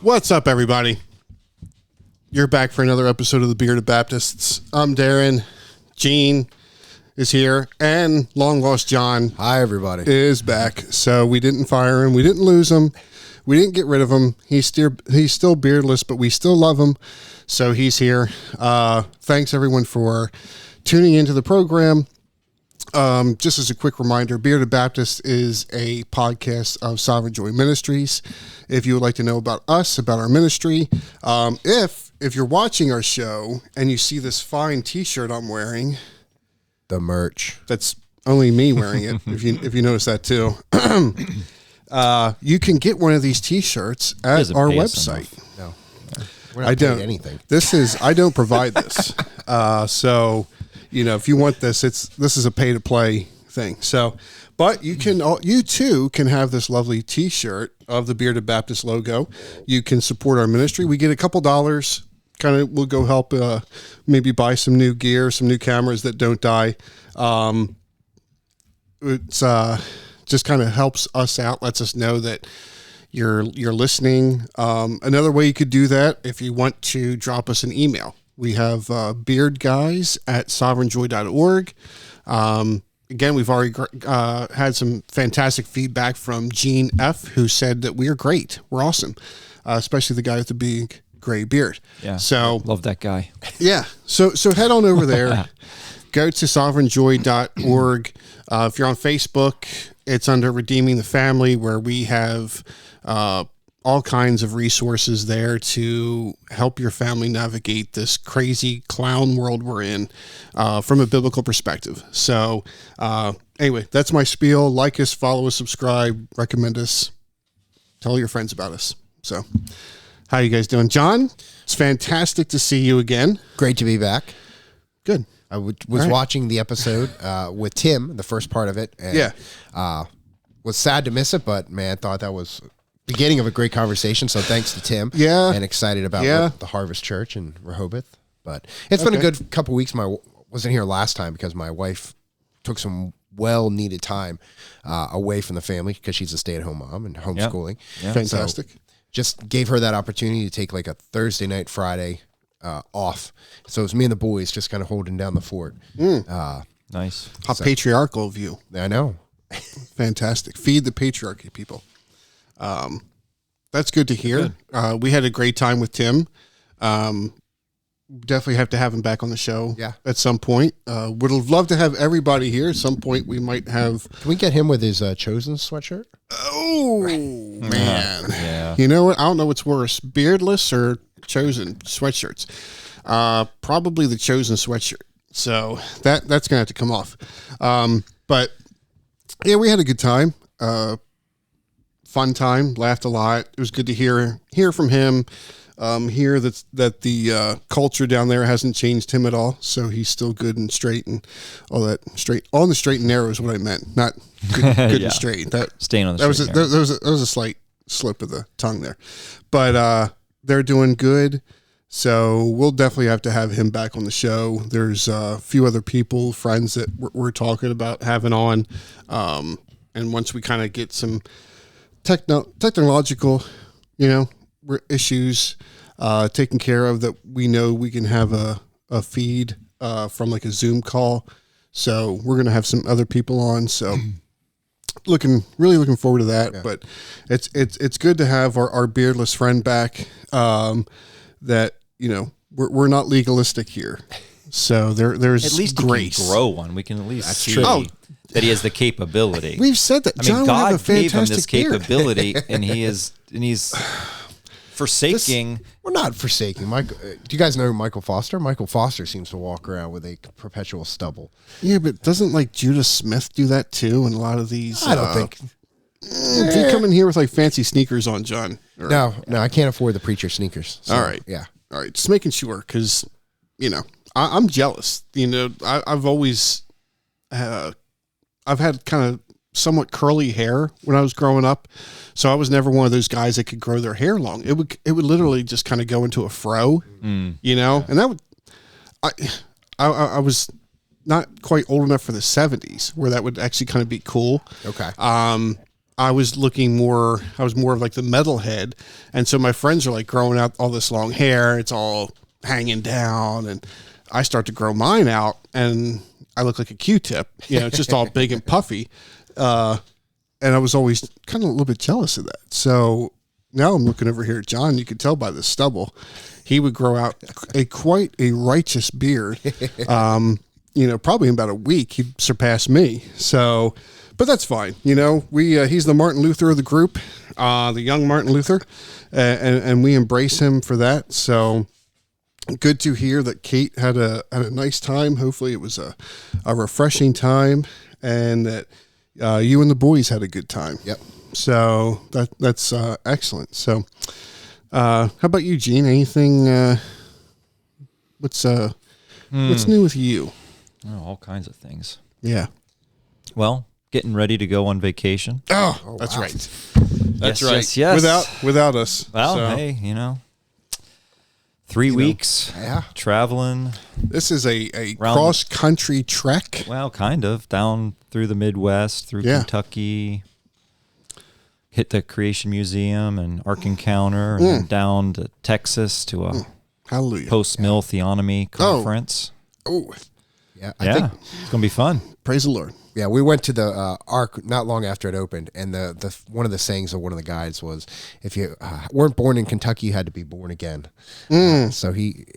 What's up, everybody? You're back for another episode of the Bearded Baptists. I'm Darren. Gene is here, and long lost John. Hi, everybody. Is back. So we didn't fire him. We didn't lose him. We didn't get rid of him. He's still beardless, but we still love him. So he's here. Thanks, everyone, for tuning into the program. Just as a quick reminder, Bearded Baptist is a podcast of Sovereign Joy Ministries. If you would like to know about us, about our ministry, if you're watching our show and you see this fine T-shirt I'm wearing, the merch, that's only me wearing it. if you notice that too, you can get one of these T-shirts at our website. No, we're not paying anything. I don't provide this. So. You know, if you want this, this is a pay to play thing. So, but you too can have this lovely T-shirt of the Bearded Baptist logo. You can support our ministry. We get a couple dollars. We'll go help maybe buy some new gear, some new cameras that don't die. It's just kind of helps us out, lets us know that you're listening. Another way you could do that, if you want to drop us an email. We have beardguys@sovereignjoy.org. Again, we've already had some fantastic feedback from Gene F., who said that we are great. We're awesome, especially the guy with the big gray beard. Yeah, so love that guy. Yeah, so head on over there. Go to sovereignjoy.org. If you're on Facebook, it's under Redeeming the Family, where we have all kinds of resources there to help your family navigate this crazy clown world we're in from a biblical perspective. So anyway, that's my spiel. Like us, follow us, subscribe, recommend us, tell your friends about us. So how you guys doing? John, it's fantastic to see you again. Great to be back. Good. I was watching the episode with Tim, the first part of it. And, was sad to miss it, but man, thought that was beginning of a great conversation, so thanks to Tim. Yeah. And excited about the Harvest Church in Rehoboth. But it's been a good couple weeks. Wasn't here last time because my wife took some well-needed time away from the family because she's a stay-at-home mom and homeschooling. Yeah. Fantastic. So just gave her that opportunity to take like a Thursday night, Friday off. So it was me and the boys just kind of holding down the fort. Nice. How patriarchal of you. I know. Fantastic. Feed the patriarchy, people. That's good to hear. We had a great time with Tim. Definitely have to have him back on the show at some point. Would love to have everybody here. At some point we might have. Can we get him with his Chosen sweatshirt? Oh, man. Yeah. You know what? I don't know what's worse, beardless or Chosen sweatshirts. Probably the Chosen sweatshirt. So that's going to have to come off. But yeah, we had a good time. Fun time, laughed a lot. It was good to hear from him. Hear that the culture down there hasn't changed him at all, so he's still good and straight and all that straight. On the straight and narrow is what I meant, not good and straight. Staying on the straight. That was a slight slip of the tongue there, but they're doing good. So we'll definitely have to have him back on the show. There's a few other people, friends that we're talking about having on, and once we kind of get some technological, issues taken care of, that we know we can have a feed from like a Zoom call. So we're going to have some other people on. So really looking forward to that. Yeah. But it's good to have our beardless friend back. That we're not legalistic here. So there's at least grace. He can grow one. We can at least see that he has the capability. We've said that. John God gave him this beard. capability, and he's forsaking. We're not forsaking. Michael. Do you guys know Michael Foster? Michael Foster seems to walk around with a perpetual stubble. Yeah, but doesn't like Judah Smith do that too? And a lot of these. I don't think. If you come in here with like fancy sneakers on, John. No, I can't afford the preacher sneakers. So, all right. Yeah. All right. Just making sure, because, I'm jealous. I've always, I've had kind of somewhat curly hair when I was growing up. So I was never one of those guys that could grow their hair long. It would literally just kind of go into a fro, you know, and that would, I was not quite old enough for the 70s where that would actually kind of be cool. Okay. I was more of like the metalhead. And so my friends are like growing out all this long hair. It's all hanging down, and I start to grow mine out, and I look like a Q-tip. You know, it's just all big and puffy. And I was always kind of a little bit jealous of that. So now I'm looking over here at John. You can tell by the stubble, he would grow out quite a righteous beard. You know, probably in about a week, he'd surpass me. So, but that's fine. You know, he's the Martin Luther of the group, the young Martin Luther, and we embrace him for that. So good to hear that Kate had a nice time. Hopefully it was a refreshing time, and that you and the boys had a good time. Yep. So that's excellent. So how about you, Gene? Anything, what's new with you? Oh, all kinds of things. Yeah. Well, getting ready to go on vacation. Oh, that's wow. right. That's right. Yes. Without us. Well, so. hey, 3 weeks. Yeah. Traveling. This is a cross country trek. Well, kind of down through the Midwest, through Kentucky. Hit the Creation Museum and Ark Encounter, and then down to Texas to a Hallelujah. post-mill theonomy conference. Oh. Yeah. I think it's going to be fun. Praise the Lord. Yeah, we went to the Ark not long after it opened, and the one of the sayings of one of the guides was, "If you weren't born in Kentucky, you had to be born again." So he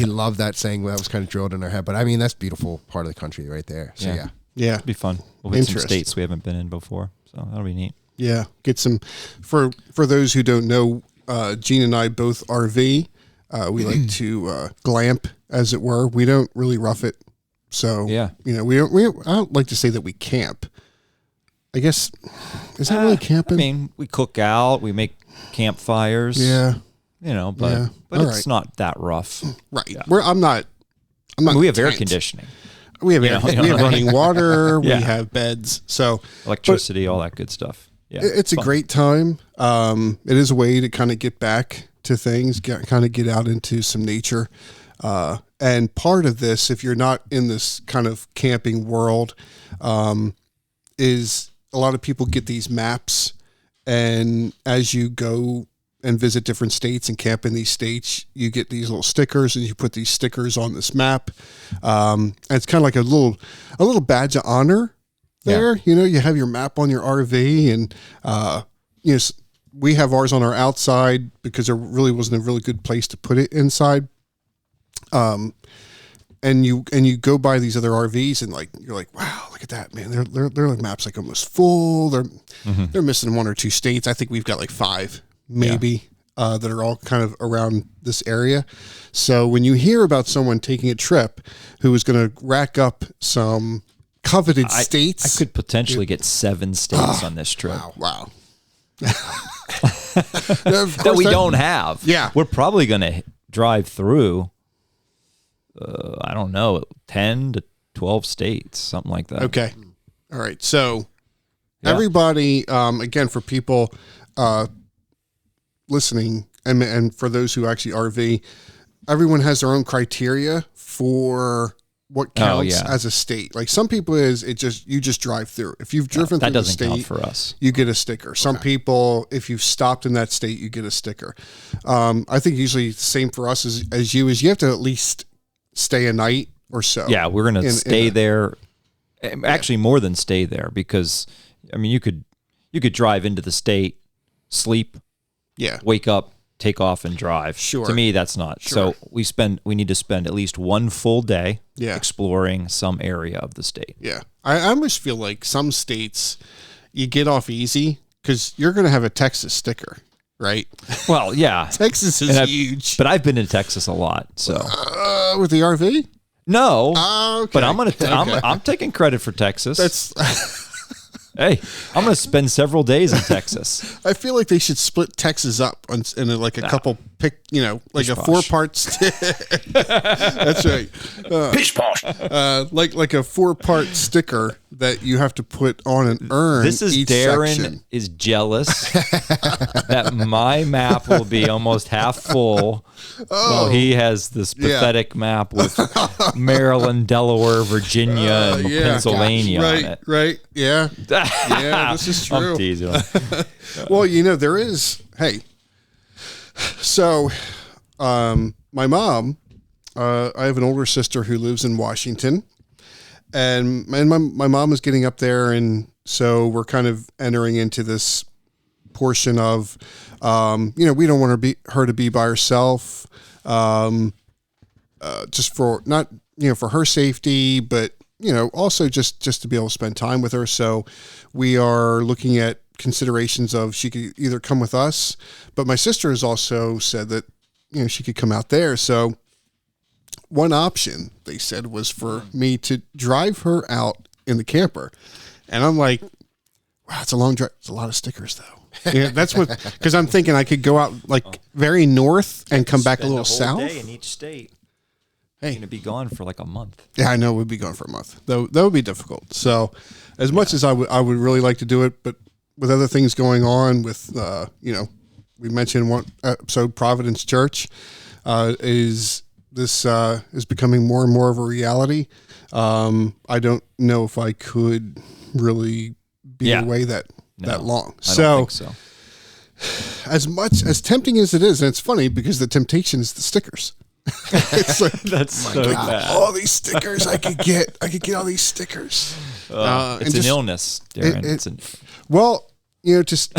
loved that saying. That was kind of drilled in our head. But I mean, that's a beautiful part of the country right there. So Yeah. It'll be fun. We'll hit some states we haven't been in before, so that'll be neat. Yeah, get some. For those who don't know, Gene and I both RV. We like to glamp, as it were. We don't really rough it. So, you know, I don't like to say that we camp. I guess, is that really camping? I mean, we cook out, we make campfires. Yeah. You know, but it's not that rough. Right. Yeah. We have air conditioning. We have running water. We Yeah. have beds. So electricity, all that good stuff. Yeah. It's a great time. It is a way to kind of get back to things, kind of get out into some nature. And part of this, if you're not in this kind of camping world, is a lot of people get these maps, and as you go and visit different states and camp in these states, you get these little stickers, and you put these stickers on this map. And it's kind of like a little badge of honor there. Yeah. You know, you have your map on your RV, and you know, we have ours on our outside because there really wasn't a really good place to put it inside. And you go by these other RVs, and like you're like, wow, look at that, man. Their like maps like almost full. They're missing 1 or 2 states. I think we've got like 5 maybe that are all kind of around this area. So when you hear about someone taking a trip who is going to rack up some coveted states, I could potentially get 7 states on this trip. Wow. that we don't have. Yeah, we're probably going to drive through. I don't know, 10 to 12 states, something like that. Okay. All right. So everybody, again, for people listening and for those who actually RV, everyone has their own criteria for what counts as a state. Like some people you just drive through. If you've driven through the state, count for us. You get a sticker. Some people, if you've stopped in that state, you get a sticker. I think usually the same for us as you have to at least stay a night or so. Yeah, we're going to stay there. Actually, more than stay there, because I mean, you could drive into the state, sleep, wake up, take off, and drive. Sure. To me, that's not. Sure. So we need to spend at least 1 full day exploring some area of the state. Yeah, I almost feel like some states you get off easy because you're going to have a Texas sticker. Right. Well, yeah. Texas is huge. But I've been in Texas a lot. So with the RV? No. Okay. But I'm taking credit for Texas. Hey, I'm going to spend several days in Texas. I feel like they should split Texas up in like a couple like a 4-part. That's right. Pish posh. Like a 4-part sticker that you have to put on an urn. This is each Darren section. is jealous that my map will be almost half full. While he has this pathetic map with Maryland, Delaware, Virginia, and Pennsylvania on it. Right. Yeah. Yeah, this is true. I'm teasing him. Well, there is, hey, so my mom, I have an older sister who lives in Washington, and my mom is getting up there, and so we're kind of entering into this portion of, we don't want her to be by herself, just for not, for her safety, but also just to be able to spend time with her. So we are looking at considerations of she could either come with us, but my sister has also said that, she could come out there. So one option they said was for me to drive her out in the camper. And I'm like, wow, it's a long drive. It's a lot of stickers though. Yeah, that's what, because I'm thinking I could go out very north and come back a little south. Day in each state. Hey, you're going to be gone for like a month. Yeah, I know we'd be gone for a month. Though that would be difficult. So as much as I would really like to do it, but with other things going on with, we mentioned one episode, Providence Church, is becoming more and more of a reality. I don't know if I could really be away that long. I don't think so. As much as tempting as it is, and it's funny because the temptation is the stickers. It's like, that's so bad. All these stickers I could get all these stickers. It's an illness, Darren. Well, just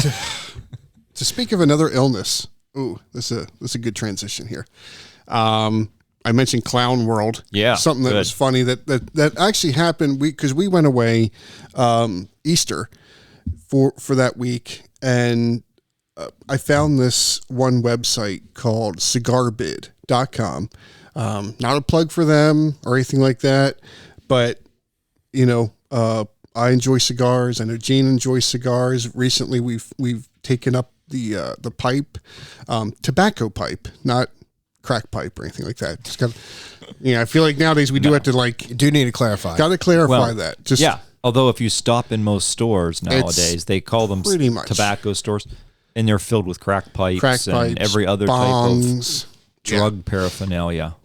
to speak of another illness. Ooh, this is a good transition here. I mentioned Clown World. Yeah, something that was funny that actually happened. Because we went away Easter for that week, and I found this one website called cigarbid.com. Not a plug for them or anything like that, but I enjoy cigars. I know Gene enjoys cigars. Recently, we've taken up the pipe, tobacco pipe, not crack pipe or anything like that. Just got, I feel like nowadays we do have to You do need to clarify. Got to clarify that. Just Although if you stop in most stores nowadays, they call them pretty much tobacco stores, and they're filled with crack pipes and every other bongs, type of drug paraphernalia.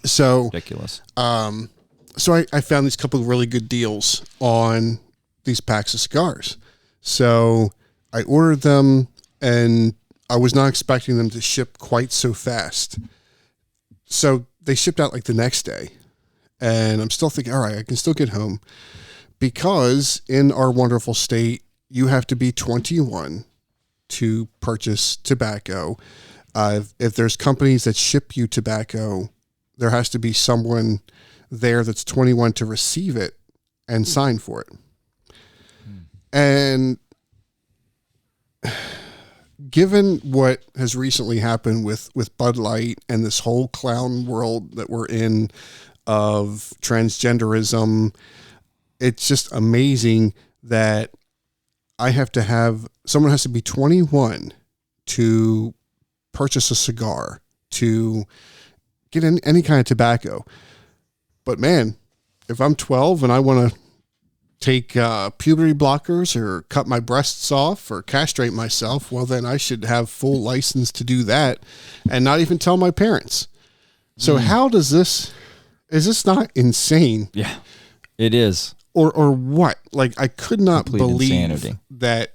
So ridiculous. So I found these couple of really good deals on these packs of cigars. So I ordered them, and I was not expecting them to ship quite so fast. So they shipped out like the next day, and I'm still thinking, all right, I can still get home, because in our wonderful state, you have to be 21 to purchase tobacco. If there's companies that ship you tobacco, there has to be someone there that's 21 to receive it and sign for it. And given what has recently happened with Bud Light and this whole clown world that we're in of transgenderism, it's just amazing that someone has to be 21 to purchase a cigar, to get any kind of tobacco. But man, if I'm 12 and I want to take puberty blockers or cut my breasts off or castrate myself, well, then I should have full license to do that and not even tell my parents. So how does is this not insane? Yeah, it is. Or what? Like, I could not Complete believe insanity. that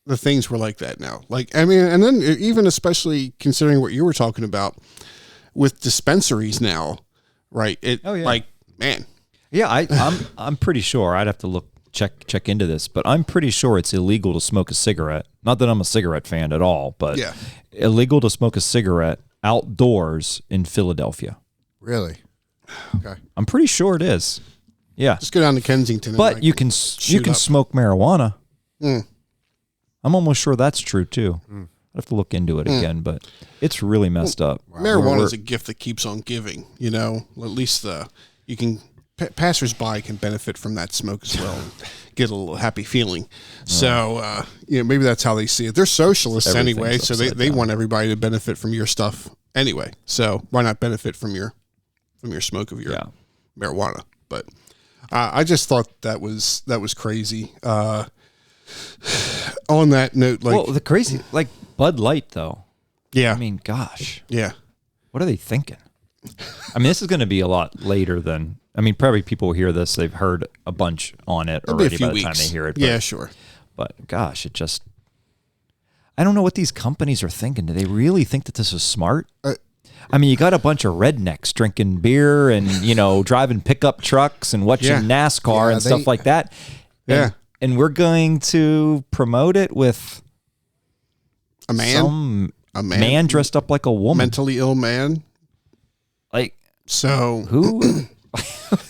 the things were like that now. Like, I mean, and then even especially considering what you were talking about with dispensaries now, right? Like, man. Yeah, I'm pretty sure. I'd have to check into this, but I'm pretty sure it's illegal to smoke a cigarette. Not that I'm a cigarette fan at all, but illegal to smoke a cigarette outdoors in Philadelphia. Really? Okay. I'm pretty sure it is. Yeah. Just go down to Kensington. But you can smoke marijuana. I'm almost sure that's true too. I have to look into it again, but it's really messed up. Marijuana is a gift that keeps on giving. At least passersby can benefit from that smoke as well, and get a little happy feeling. So maybe that's how they see it. They're socialists anyway, so they want everybody to benefit from your stuff anyway. So why not benefit from your smoke of your marijuana? But I just thought that was crazy. On that note, like, well, the crazy, like Bud Light, though. yeah, I mean, gosh, yeah, what are they thinking? I mean, this is going to be a lot later than. I mean, probably people will hear this. They've heard a bunch on it it'll be already a few by the weeks. time they hear it. Yeah, sure. But gosh, it just. I don't know what these companies are thinking. Do they really think that this is smart? I mean, you got a bunch of rednecks drinking beer and, driving pickup trucks and watching NASCAR and stuff like that. Yeah. And we're going to promote it with a man dressed up like a woman. Mentally ill man. Like, so who?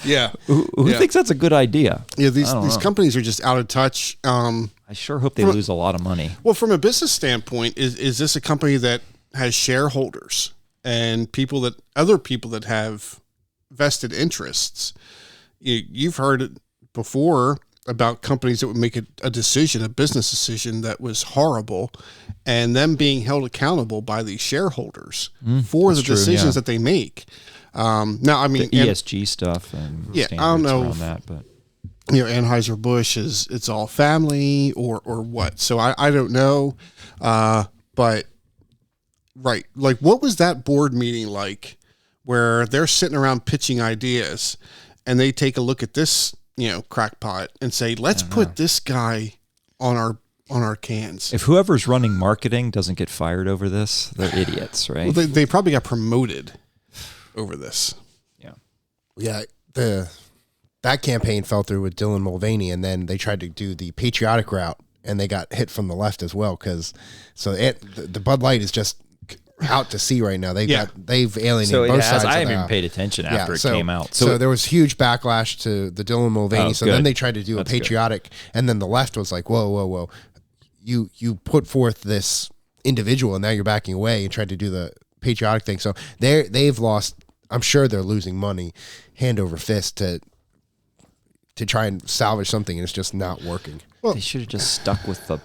Yeah. Who thinks that's a good idea? Yeah, these companies are just out of touch. I sure hope they lose a lot of money. Well, from a business standpoint, is this a company that has shareholders and other people that have vested interests? You've heard it before about companies that would make a business decision that was horrible, and them being held accountable by these shareholders for the decisions that they make. Now, I mean, the ESG stuff and I don't know around that, but Anheuser-Busch it's all family or what. So I don't know, but right, like what was that board meeting like, where they're sitting around pitching ideas, and they take a look at this crackpot and say, let's put this guy on our cans. If whoever's running marketing doesn't get fired over this, they're idiots, right? Well, they probably got promoted over this. Yeah. That campaign fell through with Dylan Mulvaney, and then they tried to do the patriotic route, and they got hit from the left as well. The Bud Light is just out to sea right now. They've alienated both sides. I haven't even paid attention after it came out. So there was huge backlash to the Dylan Mulvaney. Then they tried to do a patriotic, and then the left was like, whoa. You put forth this individual, and now you're backing away and tried to do the patriotic thing. So they've lost. I'm sure they're losing money hand over fist to try and salvage something, and it's just not working. Well, they should have just stuck with the.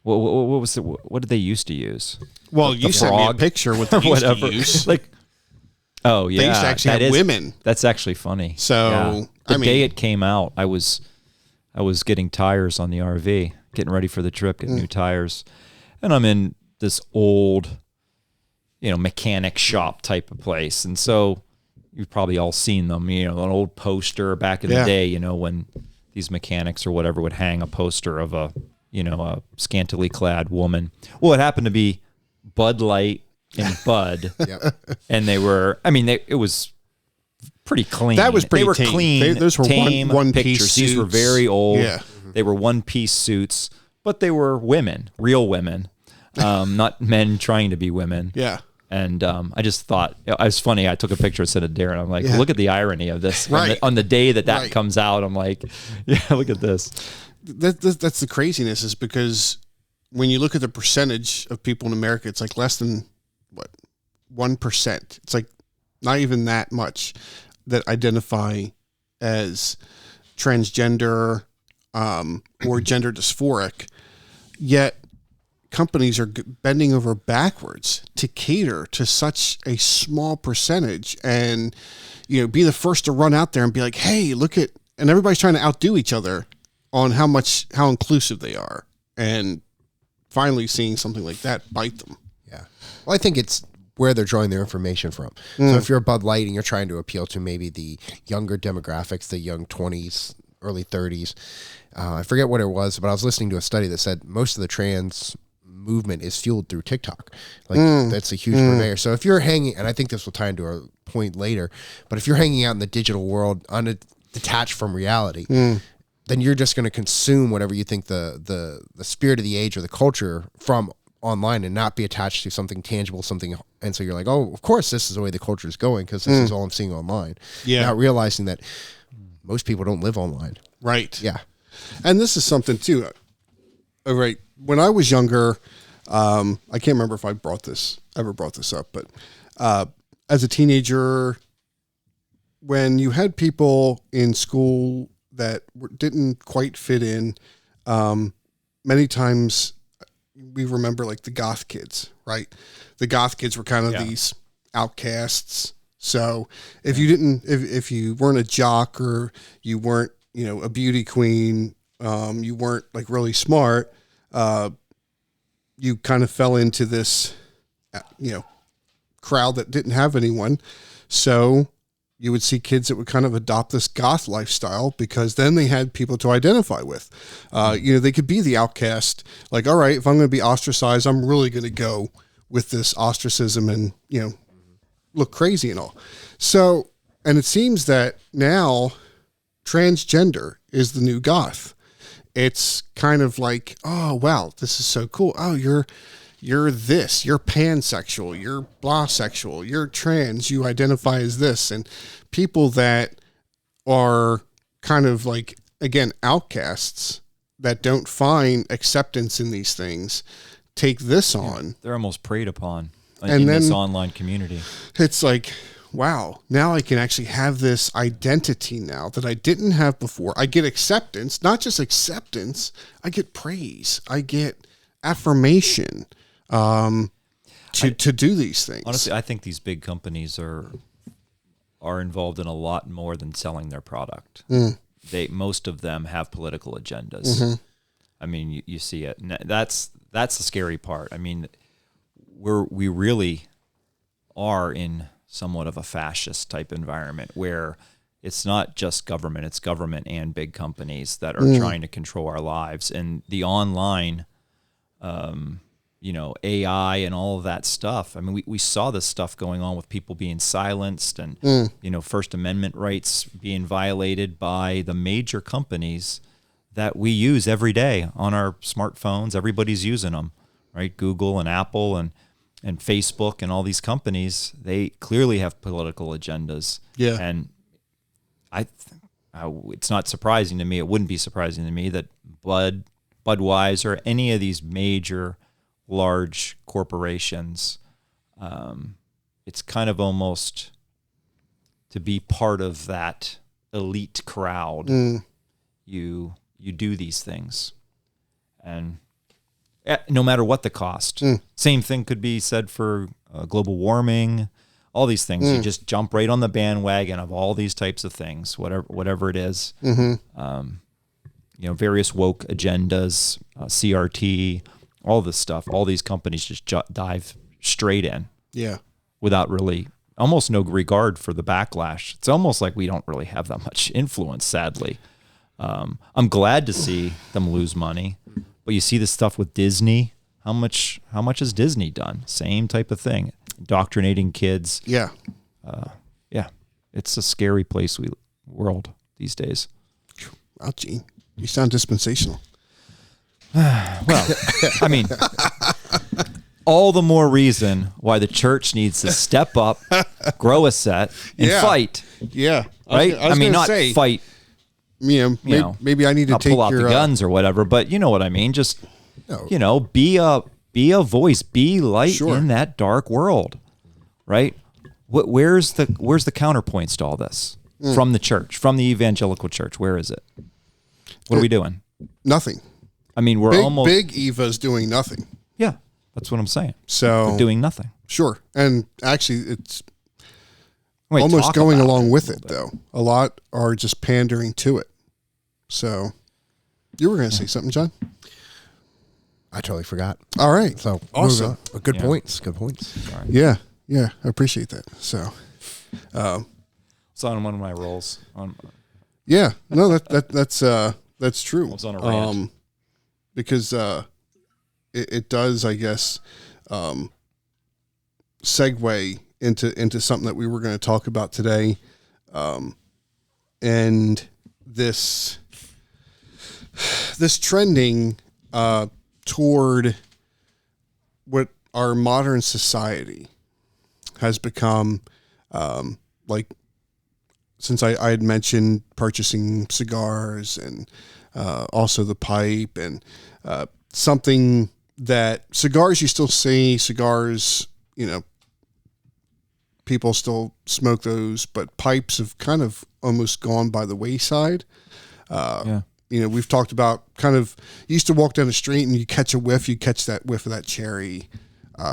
What did they used to use? Well, you sent me a picture with the used to use. Like, oh yeah, they used to actually have women. That's actually funny. So the day it came out, I was getting tires on the RV, getting ready for the trip, getting new tires, and I'm in this old, mechanic shop type of place, and so you've probably all seen them. An old poster back in the day. When these mechanics or whatever would hang a poster of a scantily clad woman. Well, it happened to be Bud Light and Bud, and they were. I mean, it was pretty clean. That was pretty. They were tame. clean. Those were tame one pictures. piece. These were very old. Yeah, they were one piece suits, but they were women, real women, not men trying to be women. Yeah. And I just thought it was funny. I took a picture and sent it to Darren. I'm like, look at the irony of this. Right. On the day that comes out, I'm like, look at this. That's the craziness, is because when you look at the percentage of people in America, it's like less than 1%. It's like not even that much that identify as transgender or gender dysphoric. Yet companies are bending over backwards to cater to such a small percentage, and be the first to run out there and be like, hey, look at, and everybody's trying to outdo each other on how inclusive they are, and finally seeing something like that bite them. Yeah. Well, I think it's where they're drawing their information from. So if you're a Bud Light and you're trying to appeal to maybe the younger demographics, the young 20s, early 30s, I forget what it was, but I was listening to a study that said most of the trans movement is fueled through TikTok. That's a huge purveyor. So if you're hanging, and I think this will tie into our point later, but if you're hanging out in the digital world detached from reality, then you're just going to consume whatever you think the spirit of the age or the culture from online, and not be attached to something tangible, and so you're like, oh, of course this is the way the culture is going, because this is all I'm seeing online. Not realizing that most people don't live online. Right. Yeah. And this is something too. Right. When I was younger, I can't remember if I ever brought this up, but as a teenager, when you had people in school that didn't quite fit in, many times we remember like the goth kids, right? The goth kids were kind of these outcasts, So if you didn't, if you weren't a jock or you weren't, a beauty queen, you weren't like really smart, you kind of fell into this, crowd that didn't have anyone. So you would see kids that would kind of adopt this goth lifestyle because then they had people to identify with. They could be the outcast. Like, all right, if I'm going to be ostracized, I'm really going to go with this ostracism and, look crazy and all. So, and it seems that now transgender is the new goth. It's kind of like, oh, wow, this is so cool. Oh, you're this, you're pansexual, you're blah sexual, you're trans, you identify as this. And people that are kind of like, again, outcasts that don't find acceptance in these things take this on. They're almost preyed upon in this online community. It's like, wow, now I can actually have this identity now that I didn't have before. I get acceptance, not just acceptance, I get praise, I get affirmation. To do these things. Honestly, I think these big companies are involved in a lot more than selling their product. Most of them have political agendas. Mm-hmm. I mean, you see it. And that's the scary part. I mean, we really are in somewhat of a fascist type environment where it's not just government, it's government and big companies that are trying to control our lives. And the online AI and all of that stuff. I mean, we saw this stuff going on with people being silenced and, First Amendment rights being violated by the major companies that we use every day on our smartphones. Everybody's using them, right? Google and Apple and Facebook and all these companies, they clearly have political agendas. Yeah. And it's not surprising to me. It wouldn't be surprising to me that Budweiser, any of these major large corporations, it's kind of almost to be part of that elite crowd. You do these things, and no matter what the cost. Same thing could be said for global warming, all these things. You just jump right on the bandwagon of all these types of things, whatever it is. Various woke agendas, CRT, all this stuff, all these companies just dive straight in. Yeah. Without really, almost no regard for the backlash. It's almost like we don't really have that much influence, sadly. I'm glad to see them lose money, but you see this stuff with Disney. How much has Disney done? Same type of thing. Indoctrinating kids. Yeah. It's a scary world these days. Wow, Gene, you sound dispensational. Well, I mean, all the more reason why the church needs to step up, grow a set, and fight. Yeah. Right? I mean, not say, fight. Maybe I need to pull out the guns or whatever, but you know what I mean? Just, be a voice, be light in that dark world, right? Where's the counterpoints to all this from the church, from the evangelical church? Where is it? What are we doing? Nothing. I mean, Big Eva's doing nothing. Yeah, that's what I'm saying. So they're doing nothing. Sure, and actually, it's almost going along with it, though. A lot are just pandering to it. So, you were going to say something, John? I totally forgot. All right. So awesome. Good points. Good points. Sorry. Yeah. I appreciate that. So, it's on one of my rolls. Yeah. No, that's true. I was on a rant. Because it does, I guess, segue into something that we were going to talk about today, and this trending toward what our modern society has become, like, since I had mentioned purchasing cigars and also the pipe and something that cigars, you still see cigars, people still smoke those, but pipes have kind of almost gone by the wayside. We've talked about kind of, you used to walk down the street and you catch a whiff, you catch that whiff of that cherry.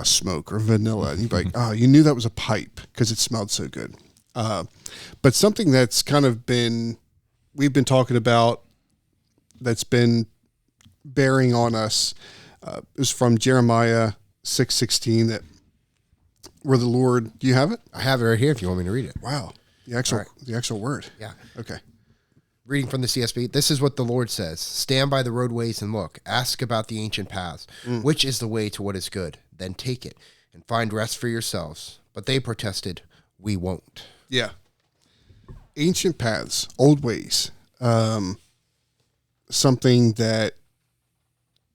smoke or vanilla. And you'd be like, oh, you knew that was a pipe because it smelled so good. But something that's kind of we've been talking about that's been bearing on us is from Jeremiah 6:16, that where the Lord, do you have it? I have it right here if you want me to read it. Wow. The actual word. Yeah. Okay. Reading from the CSB, this is what the Lord says. Stand by the roadways and look. Ask about the ancient paths. Which is the way to what is good? Then take it and find rest for yourselves. But they protested, we won't. Yeah. Ancient paths, old ways. Something that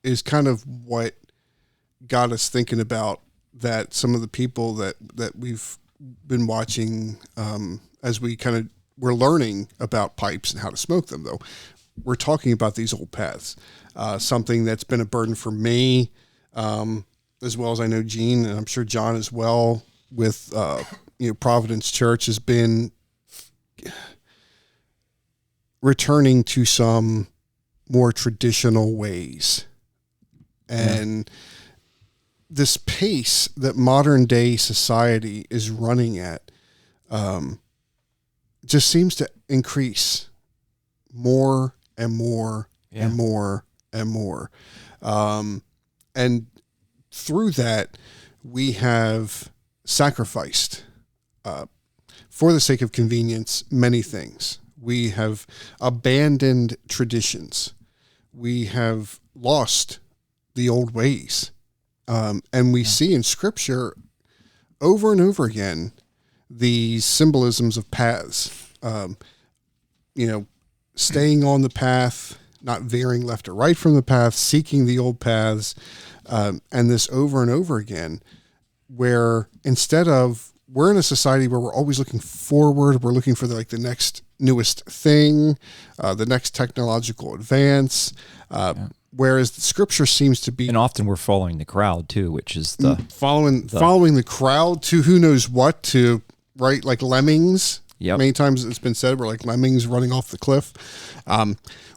is kind of what got us thinking about that some of the people that we've been watching as we kind of we're learning about pipes and how to smoke them, though. We're talking about these old paths, something that's been a burden for me, as well as I know Gene, and I'm sure John as well, with Providence Church has been returning to some more traditional ways. And this pace that modern day society is running at just seems to increase more and more and more and more. And through that, we have sacrificed, for the sake of convenience, many things. We have abandoned traditions. We have lost the old ways. And we see in Scripture over and over again these symbolisms of paths, staying on the path, not veering left or right from the path, seeking the old paths, and this over and over again, where instead of, we're in a society where we're always looking forward, we're looking for the next newest thing, the next technological advance, whereas the Scripture seems to be, and often we're following the crowd too, which is the following the crowd to who knows what, to right, like lemmings. Yep. Many times it's been said we're like lemmings running off the cliff,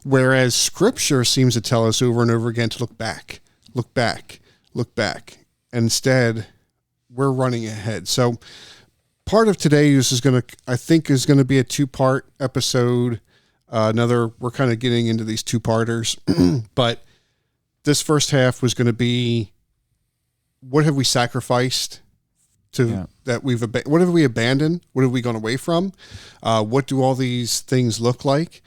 whereas Scripture seems to tell us over and over again to look back, look back, look back. Instead, we're running ahead. So part of today is going to be a 2-part episode. We're kind of getting into these 2-parters, but this first half was going to be, what have we sacrificed to that what have we abandoned? What have we gone away from? What do all these things look like?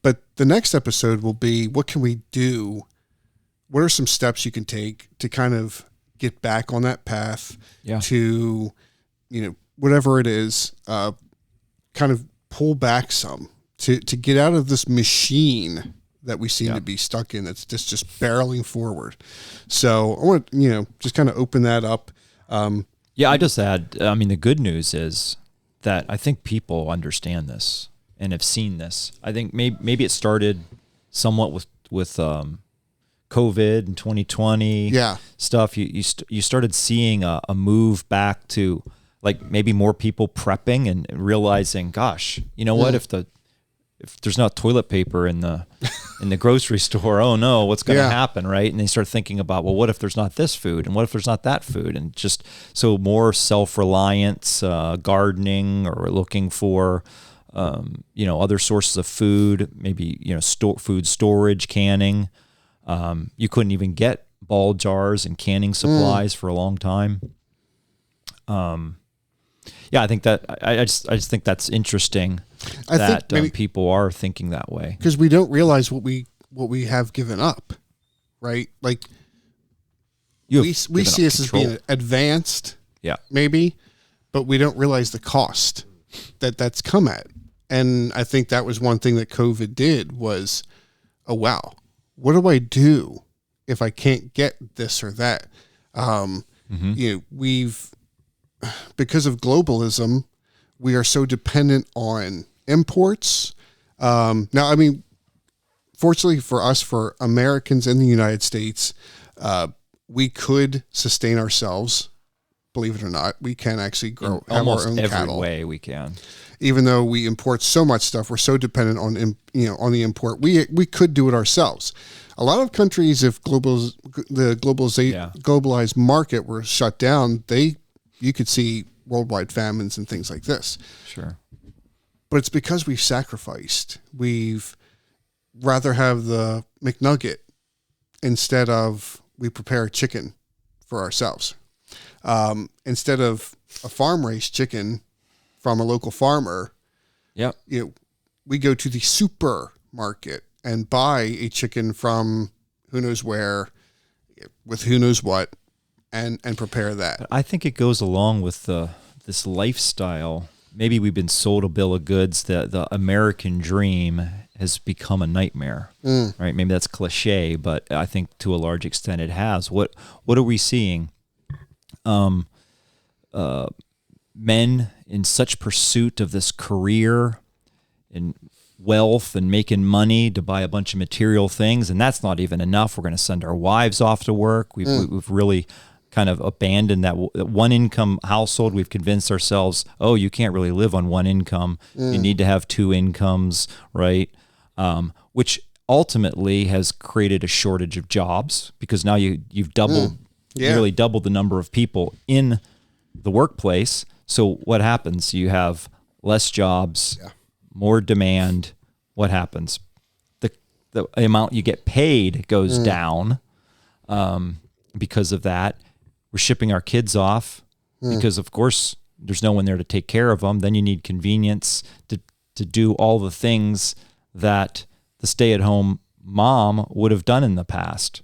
But the next episode will be, what can we do? What are some steps you can take to kind of get back on that path to, whatever it is, kind of pull back some to get out of this machine that we seem to be stuck in. That's just barreling forward. So I want to, just kind of open that up. I just add, the good news is that I think people understand this and have seen this. I think maybe it started somewhat with COVID and 2020 stuff. You started seeing a move back to like maybe more people prepping and realizing, gosh, you know what, if there's not toilet paper in the grocery store, oh no, what's going to happen, right? And they start thinking about, well, what if there's not this food, and what if there's not that food, and just so more self-reliance, gardening, or looking for other sources of food, maybe food storage, canning. You couldn't even get ball jars and canning supplies for a long time. I think that I just think that's interesting. I think people are thinking that way because we don't realize what we have given up, right? Like we see this as being advanced, maybe, but we don't realize the cost that's come at. And I think that was one thing that COVID did was, oh wow, what do I do if I can't get this or that? We've, because of globalism, we are so dependent on imports. Now, fortunately for us, for Americans in the United States, we could sustain ourselves believe it or not. We can actually grow In almost have our own every cattle. way we can. Even though we import so much stuff, we're so dependent on on the import. We could do it ourselves. A lot of countries, if globalized market were shut down, you could see worldwide famines and things like this. Sure. But it's because we've sacrificed. We've rather have the McNugget instead of we prepare a chicken for ourselves. Instead of a farm-raised chicken from a local farmer, Yep. We go to the supermarket and buy a chicken from who knows where with who knows what and prepare that. I think it goes along with this lifestyle. Maybe we've been sold a bill of goods that the American dream has become a nightmare, right? Maybe that's cliche, but I think to a large extent it has. What are we seeing? Men in such pursuit of this career and wealth and making money to buy a bunch of material things, and that's not even enough. We're going to send our wives off to work. We've really kind of abandoned that one income household. We've convinced ourselves, oh, you can't really live on one income. You need to have two incomes, right? Which ultimately has created a shortage of jobs because now you've doubled, nearly doubled the number of people in the workplace. So what happens? You have less jobs, more demand. What happens? The amount you get paid goes down because of that. We're shipping our kids off because, of course, there's no one there to take care of them. Then you need convenience to do all the things that the stay-at-home mom would have done in the past.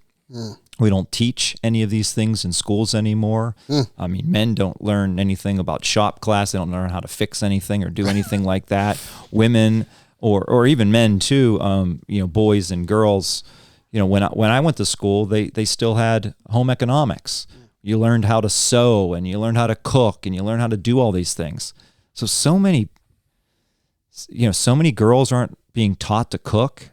We don't teach any of these things in schools anymore. I mean, men don't learn anything about shop class. They don't learn how to fix anything or do anything like that. Women or even men too, boys and girls, when I went to school, they still had home economics. You learned how to sew and you learned how to cook and you learned how to do all these things. So many girls aren't being taught to cook.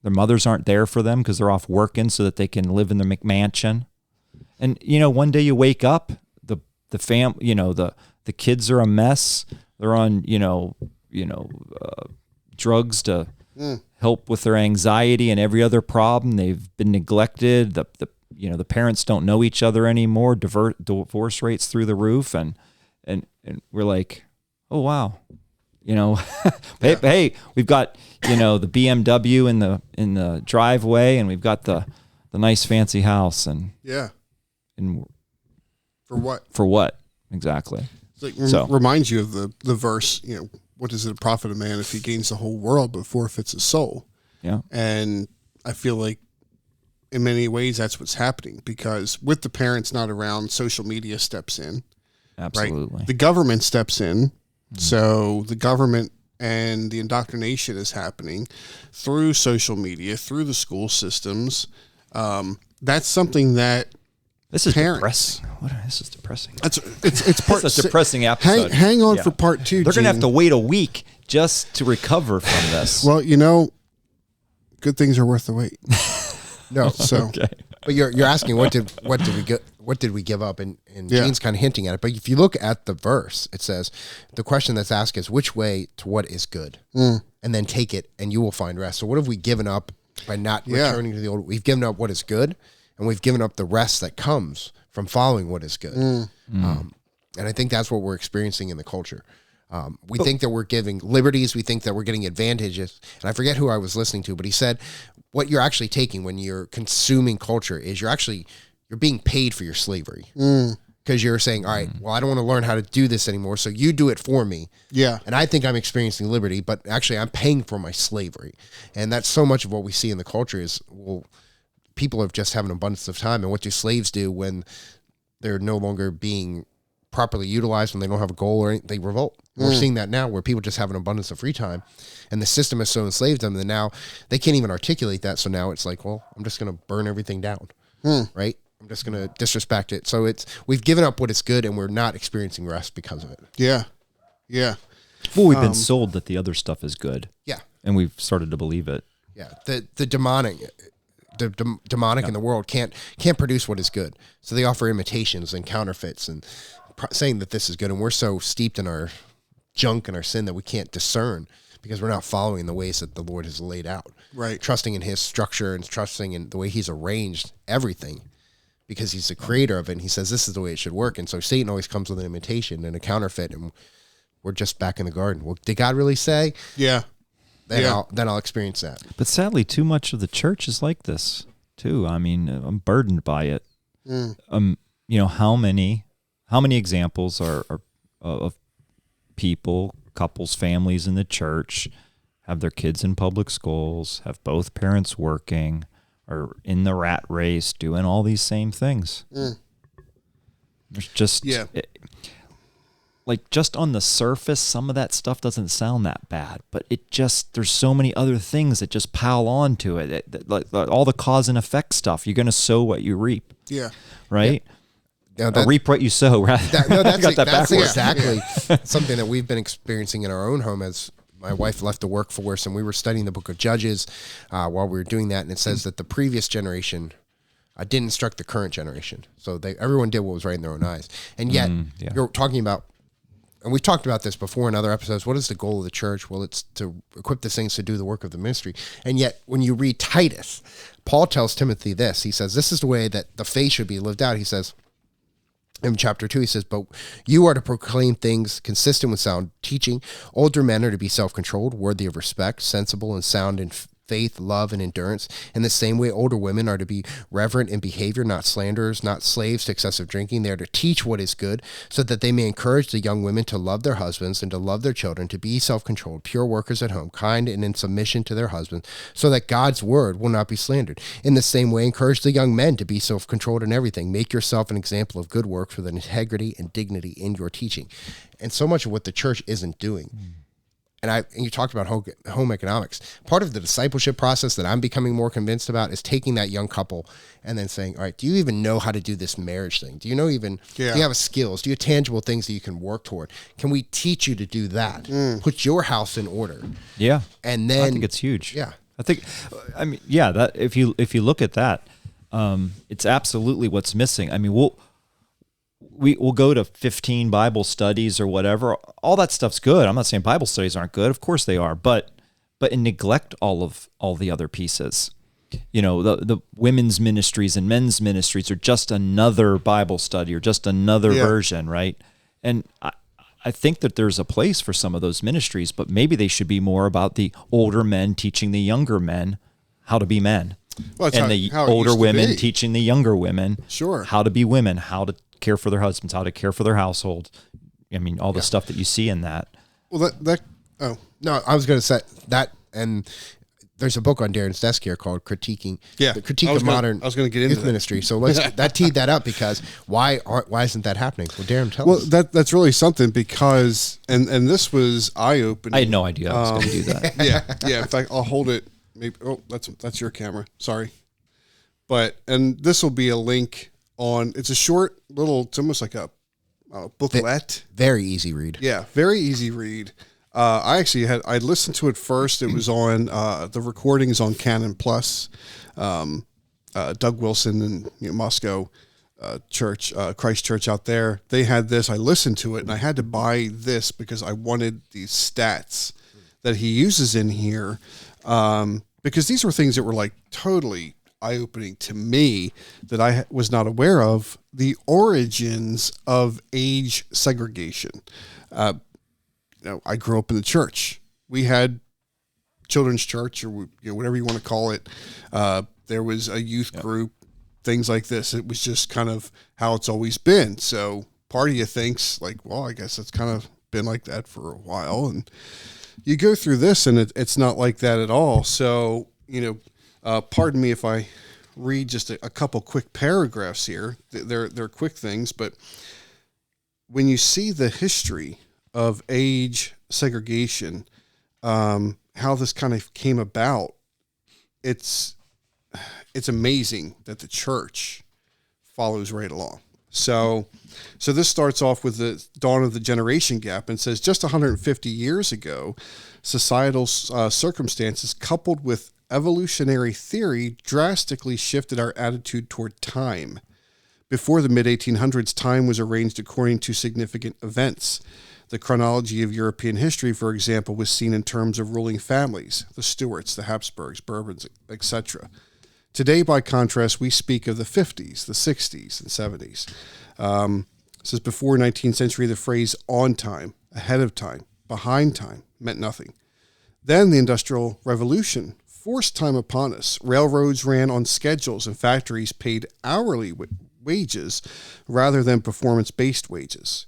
Their mothers aren't there for them because they're off working so that they can live in their McMansion. And, one day you wake up, the kids are a mess. They're on, drugs to help with their anxiety and every other problem. They've been neglected. The parents don't know each other anymore. Divorce rates through the roof. And we're like, oh, wow. Hey, we've got, the BMW in the driveway and we've got the nice fancy house and for what exactly? It's like reminds you of the verse, what does it profit a man if he gains the whole world but forfeits his soul? Yeah. And I feel like in many ways that's what's happening because with the parents not around, social media steps in. Absolutely. Right? The government steps in. So the government and the indoctrination is happening through social media, through the school systems. That's something that this is parents, depressing. This is depressing. It's part. It's a depressing episode. Hang on for part 2. They're going to have to wait a week just to recover from this. Well, good things are worth the wait. No, so. Okay. But you're asking what did we give up, and Gene's kind of hinting at it. But if you look at the verse, it says the question that's asked is which way to what is good, and then take it, and you will find rest. So what have we given up by not returning to the old? We've given up what is good, and we've given up the rest that comes from following what is good. And I think that's what we're experiencing in the culture. We think that we're giving liberties. We think that we're getting advantages. And I forget who I was listening to, but he said what you're actually taking when you're consuming culture is you're being paid for your slavery. Because you're saying, all right, well, I don't want to learn how to do this anymore, so you do it for me. Yeah. And I think I'm experiencing liberty, but actually I'm paying for my slavery. And that's so much of what we see in the culture is, people have just have an abundance of time. And what do slaves do when they're no longer being properly utilized, when they don't have a goal or anything? They revolt. We're seeing that now where people just have an abundance of free time and the system has so enslaved them that now they can't even articulate that. So now it's like, well, I'm just going to burn everything down, right? I'm just going to disrespect it. So we've given up what is good and we're not experiencing rest because of it. Yeah. Yeah. Well, we've been sold that the other stuff is good. Yeah. And we've started to believe it. Yeah. The demonic in the world can't produce what is good. So they offer imitations and counterfeits and saying that this is good, and we're so steeped in our junk and our sin that we can't discern because we're not following the ways that the Lord has laid out. Right. Trusting in his structure and trusting in the way he's arranged everything because he's the creator of it. And he says, this is the way it should work. And so Satan always comes with an imitation and a counterfeit. And we're just back in the garden. Well, did God really say? Yeah. Then I'll experience that. But sadly, too much of the church is like this too. I mean, I'm burdened by it. How many examples are of people, couples, families in the church have their kids in public schools, have both parents working, are in the rat race, doing all these same things. There's just, just on the surface, some of that stuff doesn't sound that bad, but there's so many other things that just pile on to it. Like all the cause and effect stuff. You're going to sow what you reap. Yeah. Right? Yeah. Reap what you sow. That's backwards. Exactly something that we've been experiencing in our own home as my wife left the workforce, and we were studying the book of Judges while we were doing that, and it says that the previous generation didn't instruct the current generation. So everyone did what was right in their own eyes. And yet, you're talking about, and we've talked about this before in other episodes, what is the goal of the church? Well, it's to equip the saints to do the work of the ministry. And yet, when you read Titus, Paul tells Timothy this. He says, this is the way that the faith should be lived out. He says, in chapter 2, he says, but you are to proclaim things consistent with sound teaching. Older men are to be self-controlled, worthy of respect, sensible and sound in faith, love, and endurance. In the same way, older women are to be reverent in behavior, not slanderers, not slaves to excessive drinking. They are to teach what is good, so that they may encourage the young women to love their husbands and to love their children, to be self-controlled, pure workers at home, kind and in submission to their husbands, so that God's word will not be slandered. In the same way, encourage the young men to be self-controlled in everything. Make yourself an example of good works with integrity and dignity in your teaching. And so much of what the church isn't doing. And you talked about home economics. Part of the discipleship process that I'm becoming more convinced about is taking that young couple and then saying, all right, do you even know how to do this marriage thing? Do you know do you have skills? Do you have tangible things that you can work toward? Can we teach you to do that? Put your house in order. Yeah. And then I think it's huge. Yeah. That if you look at that, it's absolutely what's missing. I mean, we'll go to 15 Bible studies or whatever. All that stuff's good. I'm not saying Bible studies aren't good. Of course they are, but neglect all the other pieces. You know, the women's ministries and men's ministries are just another Bible study or just another version, right? And I think that there's a place for some of those ministries, but maybe they should be more about the older men teaching the younger men how to be men. Well, and the older women teaching the younger women how to be women, how to care for their husbands, how to care for their household. I mean, all the stuff that you see in that. Well, no, I was going to say that, and there's a book on Darren's desk here called Critiquing the Critique of Modern Youth Ministry. So that teed that up because why isn't that happening? Well, Darren, tell us. Well, that's really something because, and this was eye-opening. I had no idea I was going to do that. Yeah. In fact, I'll hold it. Maybe. Oh, that's your camera. Sorry. And this will be a link on. It's a short little. It's almost like a booklet. Very easy read. Yeah, very easy read. I listened to it first. It was on the recordings on Canon Plus. Doug Wilson in Moscow church, Christ Church out there. They had this. I listened to it and I had to buy this because I wanted these stats that he uses in here. Because these were things that were like totally eye-opening to me that I was not aware of. The origins of age segregation. I grew up in the church. We had children's church or whatever you want to call it. There was a youth group, things like this. It was just kind of how it's always been. So part of you thinks like, well, I guess it's kind of been like that for a while. And you go through this and it's not like that at all. So, pardon me if I read just a couple quick paragraphs here. They're quick things, but when you see the history of age segregation, how this kind of came about, it's amazing that the church follows right along. So this starts off with the dawn of the generation gap and says just 150 years ago, societal circumstances coupled with evolutionary theory drastically shifted our attitude toward time. Before the mid-1800s, time was arranged according to significant events. The chronology of European history, for example, was seen in terms of ruling families, the Stuarts, the Habsburgs, Bourbons, etc. Today, by contrast, we speak of the 50s, the 60s, and 70s. It says before 19th century, the phrase on time, ahead of time, behind time meant nothing. Then the Industrial Revolution forced time upon us. Railroads ran on schedules and factories paid hourly wages rather than performance-based wages.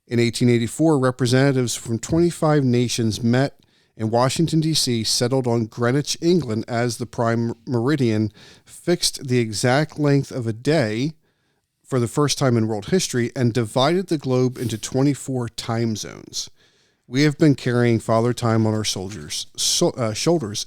In 1884, representatives from 25 nations met in Washington, D.C., settled on Greenwich, England as the prime meridian, fixed the exact length of a day for the first time in world history, and divided the globe into 24 time zones. We have been carrying Father Time on our shoulders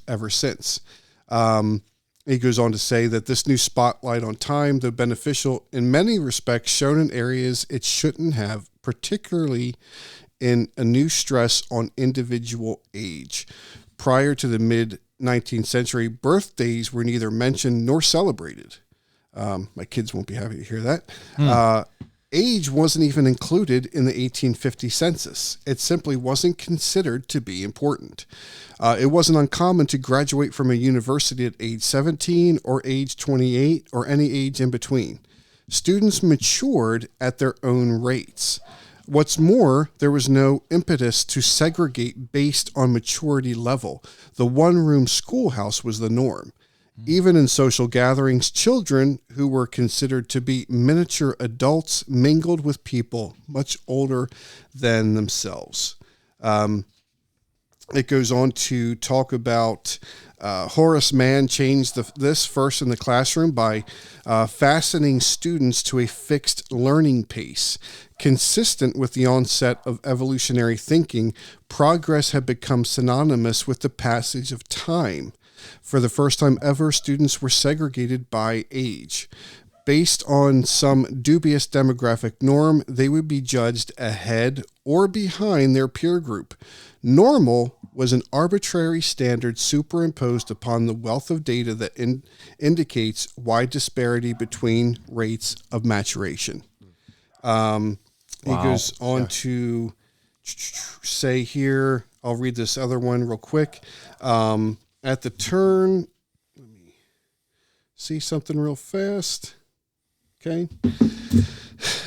ever since. He goes on to say that this new spotlight on time, though beneficial in many respects, shone in areas it shouldn't have, particularly in a new stress on individual age. Prior to the mid-19th century, birthdays were neither mentioned nor celebrated. My kids won't be happy to hear that. Age wasn't even included in the 1850 census. It simply wasn't considered to be important. It wasn't uncommon to graduate from a university at age 17 or age 28 or any age in between. Students matured at their own rates. What's more, there was no impetus to segregate based on maturity level. The one-room schoolhouse was the norm. Even in social gatherings, children who were considered to be miniature adults mingled with people much older than themselves. It goes on to talk about Horace Mann changed this first in the classroom by fastening students to a fixed learning pace. Consistent with the onset of evolutionary thinking, progress had become synonymous with the passage of time. For the first time ever, students were segregated by age. Based on some dubious demographic norm, they would be judged ahead or behind their peer group. Normal was an arbitrary standard superimposed upon the wealth of data that indicates wide disparity between rates of maturation. He goes on to say here, I'll read this other one real quick. At the turn, let me see something real fast. Okay.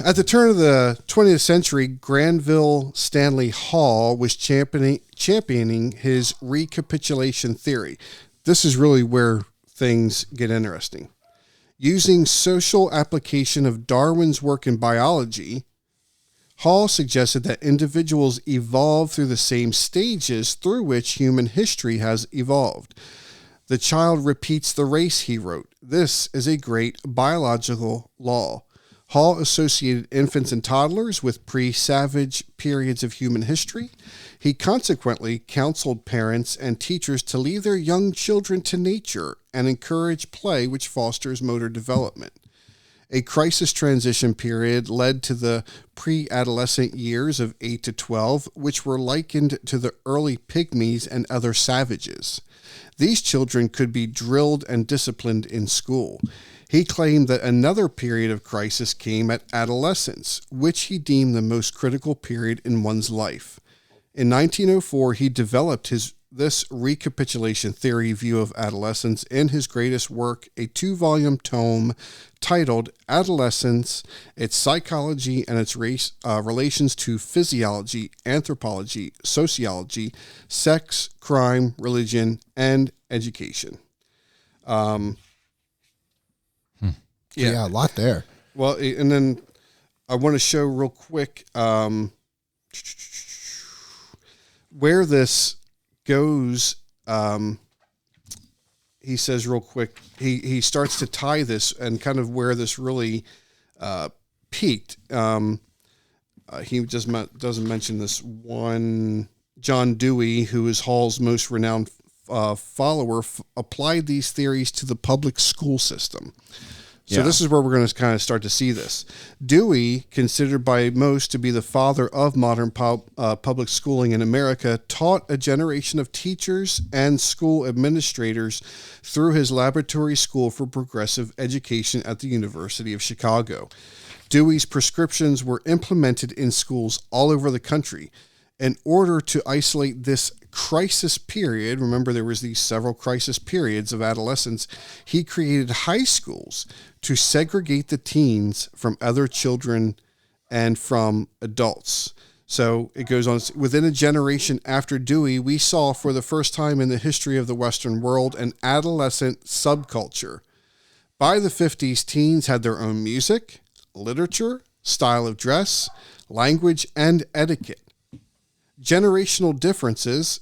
At the turn of the 20th century, Granville Stanley Hall was championing his recapitulation theory. This is really where things get interesting. Using social application of Darwin's work in biology, Hall suggested that individuals evolve through the same stages through which human history has evolved. The child repeats the race, he wrote. This is a great biological law. Hall associated infants and toddlers with pre-savage periods of human history. He consequently counseled parents and teachers to leave their young children to nature and encourage play, which fosters motor development. A crisis transition period led to the pre-adolescent years of 8 to 12, which were likened to the early pygmies and other savages. These children could be drilled and disciplined in school. He claimed that another period of crisis came at adolescence, which he deemed the most critical period in one's life. In 1904, he developed this recapitulation theory view of adolescence in his greatest work, a 2-volume tome titled Adolescence, Its Psychology and Its Relations to Physiology, Anthropology, Sociology, Sex, Crime, Religion, and Education. Yeah, a lot there. Well, and then I want to show real quick where this goes. He says real quick, he starts to tie this and kind of where this really peaked. He just doesn't mention this one. John Dewey, who is Hall's most renowned follower, applied these theories to the public school system. So this is where we're going to kind of start to see this. Dewey, considered by most to be the father of modern public schooling in America, taught a generation of teachers and school administrators through his laboratory school for progressive education at the University of Chicago. Dewey's prescriptions were implemented in schools all over the country. In order to isolate this crisis period, remember there was these several crisis periods of adolescence, he created high schools to segregate the teens from other children and from adults. So it goes on, within a generation after Dewey, we saw for the first time in the history of the Western world an adolescent subculture. By the 50s, teens had their own music, literature, style of dress, language, and etiquette. Generational differences,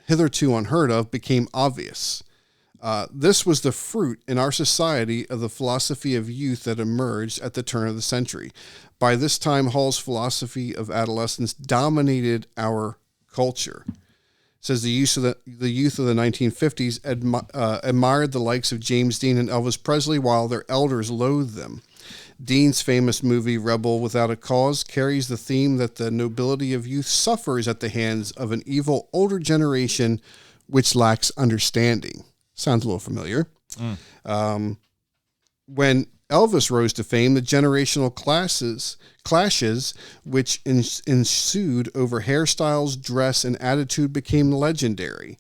hitherto unheard of, became obvious. This was the fruit in our society of the philosophy of youth that emerged at the turn of the century. By this time, Hall's philosophy of adolescence dominated our culture. It says the youth of the 1950s admired the likes of James Dean and Elvis Presley, while their elders loathed them. Dean's famous movie Rebel Without a Cause carries the theme that the nobility of youth suffers at the hands of an evil older generation which lacks understanding. Sounds a little familiar. When Elvis rose to fame, the generational clashes which ensued over hairstyles, dress, and attitude became legendary.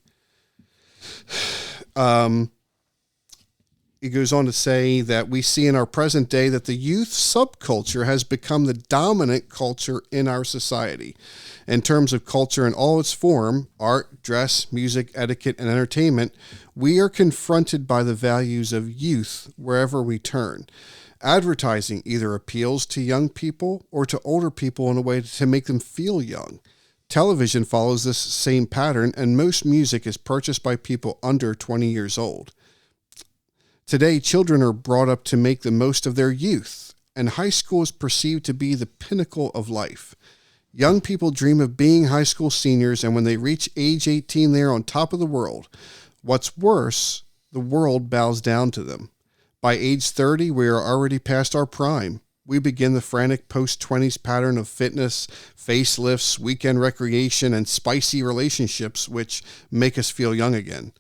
He goes on to say that we see in our present day that the youth subculture has become the dominant culture in our society. In terms of culture in all its form, art, dress, music, etiquette, and entertainment, we are confronted by the values of youth wherever we turn. Advertising either appeals to young people or to older people in a way to make them feel young. Television follows this same pattern, and most music is purchased by people under 20 years old. Today, children are brought up to make the most of their youth, and high school is perceived to be the pinnacle of life. Young people dream of being high school seniors, and when they reach age 18, they are on top of the world. What's worse, the world bows down to them. By age 30, we are already past our prime. We begin the frantic post-20s pattern of fitness, facelifts, weekend recreation, and spicy relationships which make us feel young again.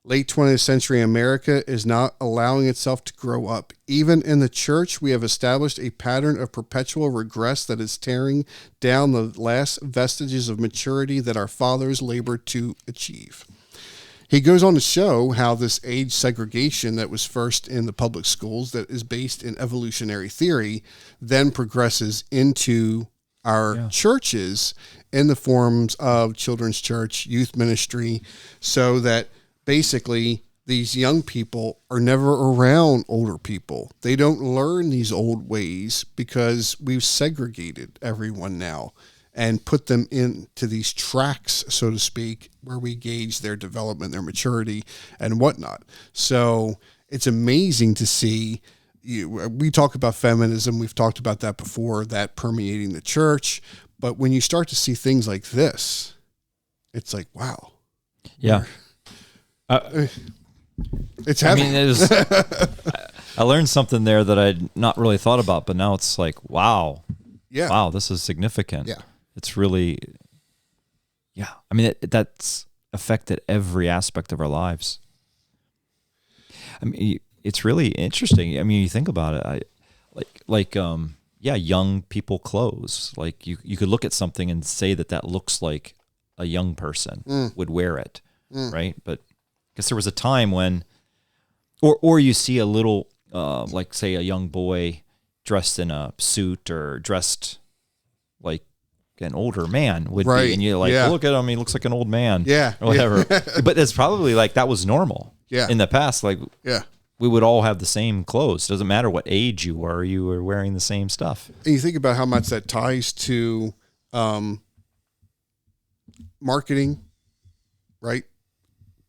Late 20th century America is not allowing itself to grow up. Even in the church, we have established a pattern of perpetual regress that is tearing down the last vestiges of maturity that our fathers labored to achieve. He goes on to show how this age segregation that was first in the public schools, that is based in evolutionary theory, then progresses into our churches in the forms of children's church, youth ministry, so that basically these young people are never around older people. They don't learn these old ways because we've segregated everyone now and put them into these tracks, so to speak, where we gauge their development, their maturity, and whatnot. So it's amazing to see. We talk about feminism. We've talked about that before, that permeating the church. But when you start to see things like this, it's like, wow. Yeah. It's heavy. I mean, I learned something there that I'd not really thought about, but now it's like, wow. Yeah. Wow, this is significant. Yeah. It's really, I mean, that's affected every aspect of our lives. I mean, it's really interesting. I mean, you think about it, young people clothes. Like you could look at something and say that looks like a young person would wear it, right? But I guess there was a time when, or you see a little, like say a young boy dressed in a suit or dressed like an older man would be, and you're like, look at him, he looks like an old man, or whatever. But it's probably like that was normal. In the past, like we would all have the same clothes. Doesn't matter what age you were wearing the same stuff. And you think about how much that ties to marketing, right?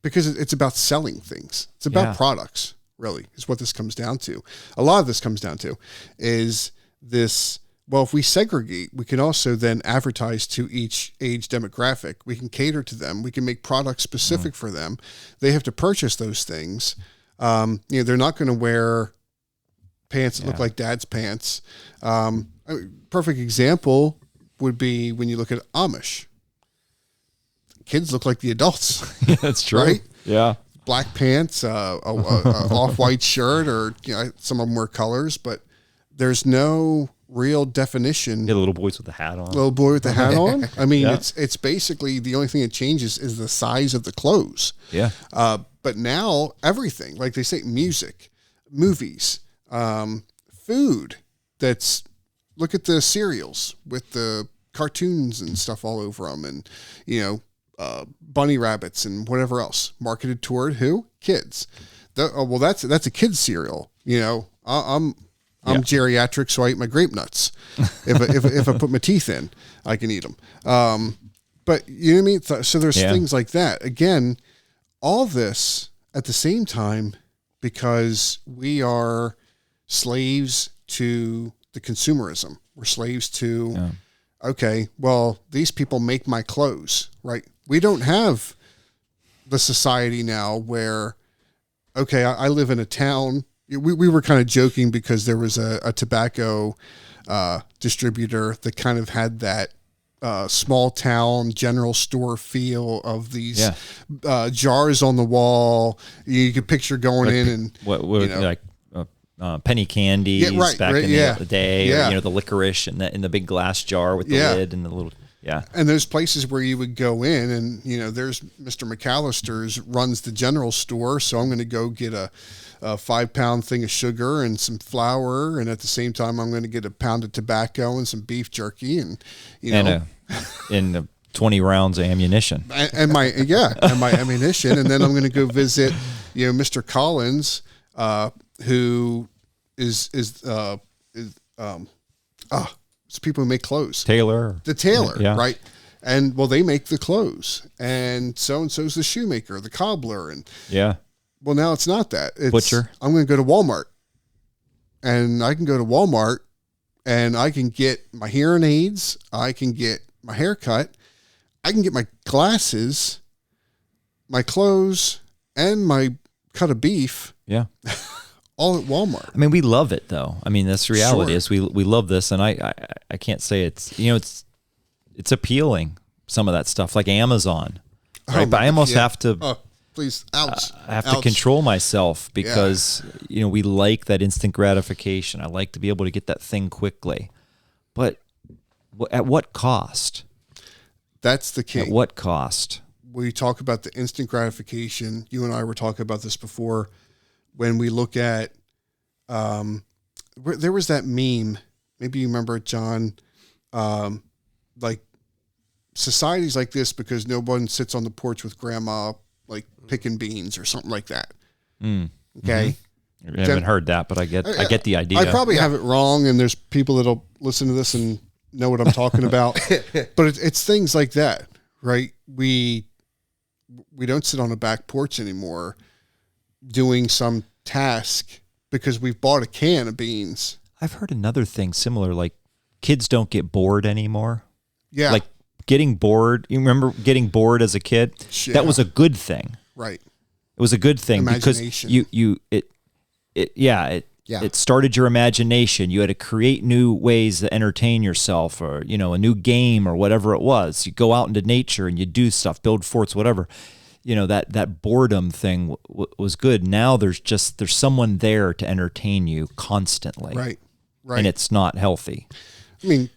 Because it's about selling things. It's about products, really, is what this comes down to. A lot of this comes down to is this, well, if we segregate, we can also then advertise to each age demographic. We can cater to them. We can make products specific for them. They have to purchase those things. They're not going to wear pants that look like dad's pants. Perfect example would be when you look at Amish. Kids look like the adults. Yeah, that's true. Right? Yeah. Black pants, a off-white shirt, or some of them wear colors, but there's no real definition. Yeah, little boys with the hat on. Little boy with the hat on. I mean, it's basically the only thing that changes is the size of the clothes. Yeah. But now everything, like they say, music, movies, food. Look at the cereals with the cartoons and stuff all over them, and bunny rabbits and whatever else marketed toward who? Kids. That's a kid's cereal. I'm geriatric, so I eat my grape nuts. If I put my teeth in, I can eat them. But you know what I mean? So there's things like that. Again, all this at the same time, because we are slaves to the consumerism. We're slaves to, okay, well, these people make my clothes, right? We don't have the society now where, okay, I live in a town. We were kind of joking because there was a tobacco distributor that kind of had that small town general store feel of these jars on the wall. You could picture going in and like penny candies back in the day, or the licorice in the big glass jar with the lid and the little. Yeah. And there's places where you would go in and, there's Mr. McAllister's runs the general store. So I'm going to go get a 5-pound thing of sugar and some flour. And at the same time, I'm going to get a pound of tobacco and some beef jerky and 20 rounds of ammunition. And my ammunition. And then I'm going to go visit, Mr. Collins, who is it's people who make clothes. The tailor, right? And they make the clothes, and so's the shoemaker, the cobbler, and well, now it's not that. It's butcher. I'm going to go to Walmart, and I can go to Walmart, and I can get my hearing aids, I can get my haircut, I can get my glasses, my clothes, and my cut of beef. Yeah. All at Walmart. I mean, we love it though. I mean, that's the reality. Is we love this, and I can't say it's it's appealing, some of that stuff like Amazon, right? But I almost have to. Please, ouch! I have to control myself because we like that instant gratification. I like to be able to get that thing quickly, but at what cost? That's the key. At what cost? We talk about the instant gratification. You and I were talking about this before. When we look at, there was that meme, maybe you remember it, John, like society's like this because no one sits on the porch with grandma, like picking beans or something like that. Okay. I haven't heard that, but I get the idea. I probably have it wrong, and there's people that'll listen to this and know what I'm talking about, but it's things like that, right? We don't sit on a back porch anymore doing some task because we've bought a can of beans. I've heard another thing similar, like kids don't get bored anymore. Yeah. Like getting bored. You remember getting bored as a kid? Yeah. That was a good thing. Right. It was a good thing because it started your imagination. You had to create new ways to entertain yourself, or, a new game or whatever it was. You go out into nature and you do stuff, build forts, whatever. That boredom thing was good. Now there's someone there to entertain you constantly. Right. And it's not healthy. I mean,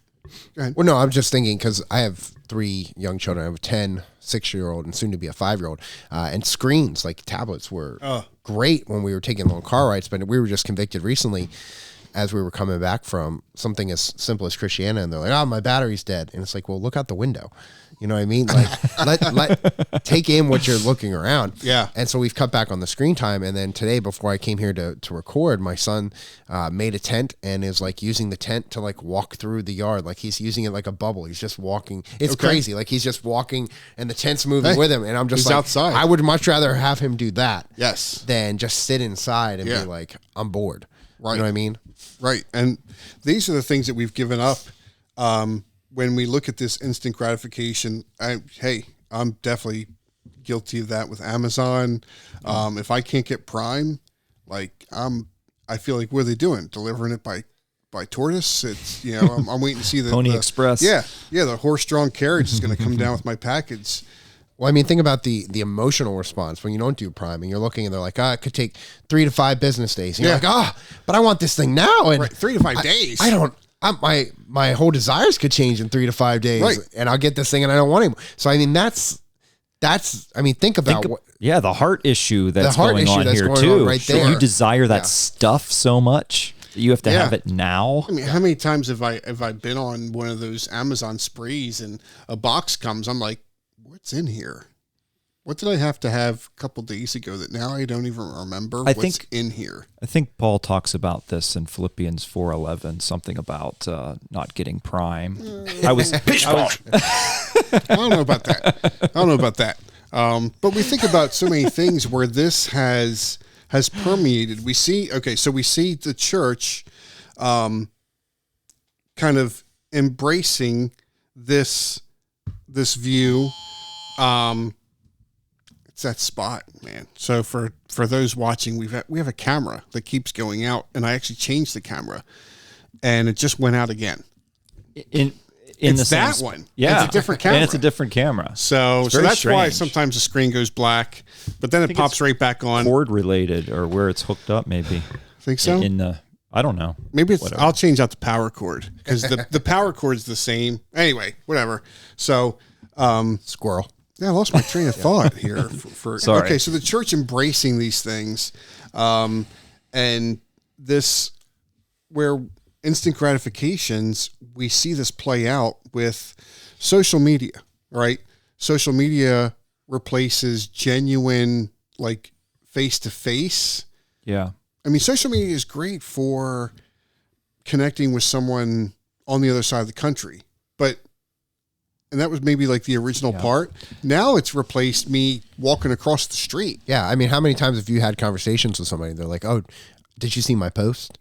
go ahead. Well, no, I'm just thinking because I have 3 young children. I have a 10, 6-year-old, and soon to be a 5-year-old. And screens like tablets were great when we were taking long car rides, but we were just convicted recently as we were coming back from something as simple as Christiana, and they're like, my battery's dead. And it's like, well, look out the window. You know what I mean? Like, let take in what you're looking around. Yeah. And so we've cut back on the screen time. And then today, before I came here to record, my son made a tent and is like using the tent to like walk through the yard. Like he's using it like a bubble. He's just walking. It's crazy. Like he's just walking and the tent's moving with him. And I'm just he's like, outside. I would much rather have him do that. Yes. Than just sit inside and be like, I'm bored. Right. You know what I mean? Right. And these are the things that we've given up. When we look at this instant gratification, I'm definitely guilty of that with Amazon. If I can't get Prime, like I'm I feel like, what are they doing? Delivering it by tortoise? It's, I'm waiting to see the Pony Express. Yeah. The horse-drawn carriage is going to come down with my package. Well, I mean, think about the emotional response when you don't do Prime and you're looking and they're like, it could take 3 to 5 business days. And you're like, but I want this thing now. And 3 to 5 days. My whole desires could change in 3 to 5 days, and I'll get this thing and I don't want it. So, I mean, think about the heart issue that's going on here too. Right there. You desire that stuff so much. You have to have it now. I mean, how many times have I been on one of those Amazon sprees and a box comes? I'm like, what's in here? What did I have to have a couple days ago that now I don't even remember what's in here? I think Paul talks about this in Philippians 4:11, something about not getting Prime. I don't know about that. But we think about so many things where this has permeated. We see the church kind of embracing this view. It's that spot, man. So for those watching, we have a camera that keeps going out, and I actually changed the camera, and it just went out again. It's that one. Yeah. It's a different camera. And it's a different camera. So that's why sometimes the screen goes black, but then it pops right back on. Cord related or where it's hooked up, maybe. Think so? I don't know. Maybe I'll change out the power cord because the power cord's the same. Anyway, whatever. So, squirrel. Yeah, I lost my train of thought here. Sorry. Okay, so the church embracing these things, and this where instant gratifications, we see this play out with social media, right? Social media replaces genuine, like, face-to-face. Yeah. I mean, social media is great for connecting with someone on the other side of the country, and that was maybe like the original part. Now it's replaced me walking across the street. Yeah. I mean, how many times have you had conversations with somebody? They're like, oh, did you see my post?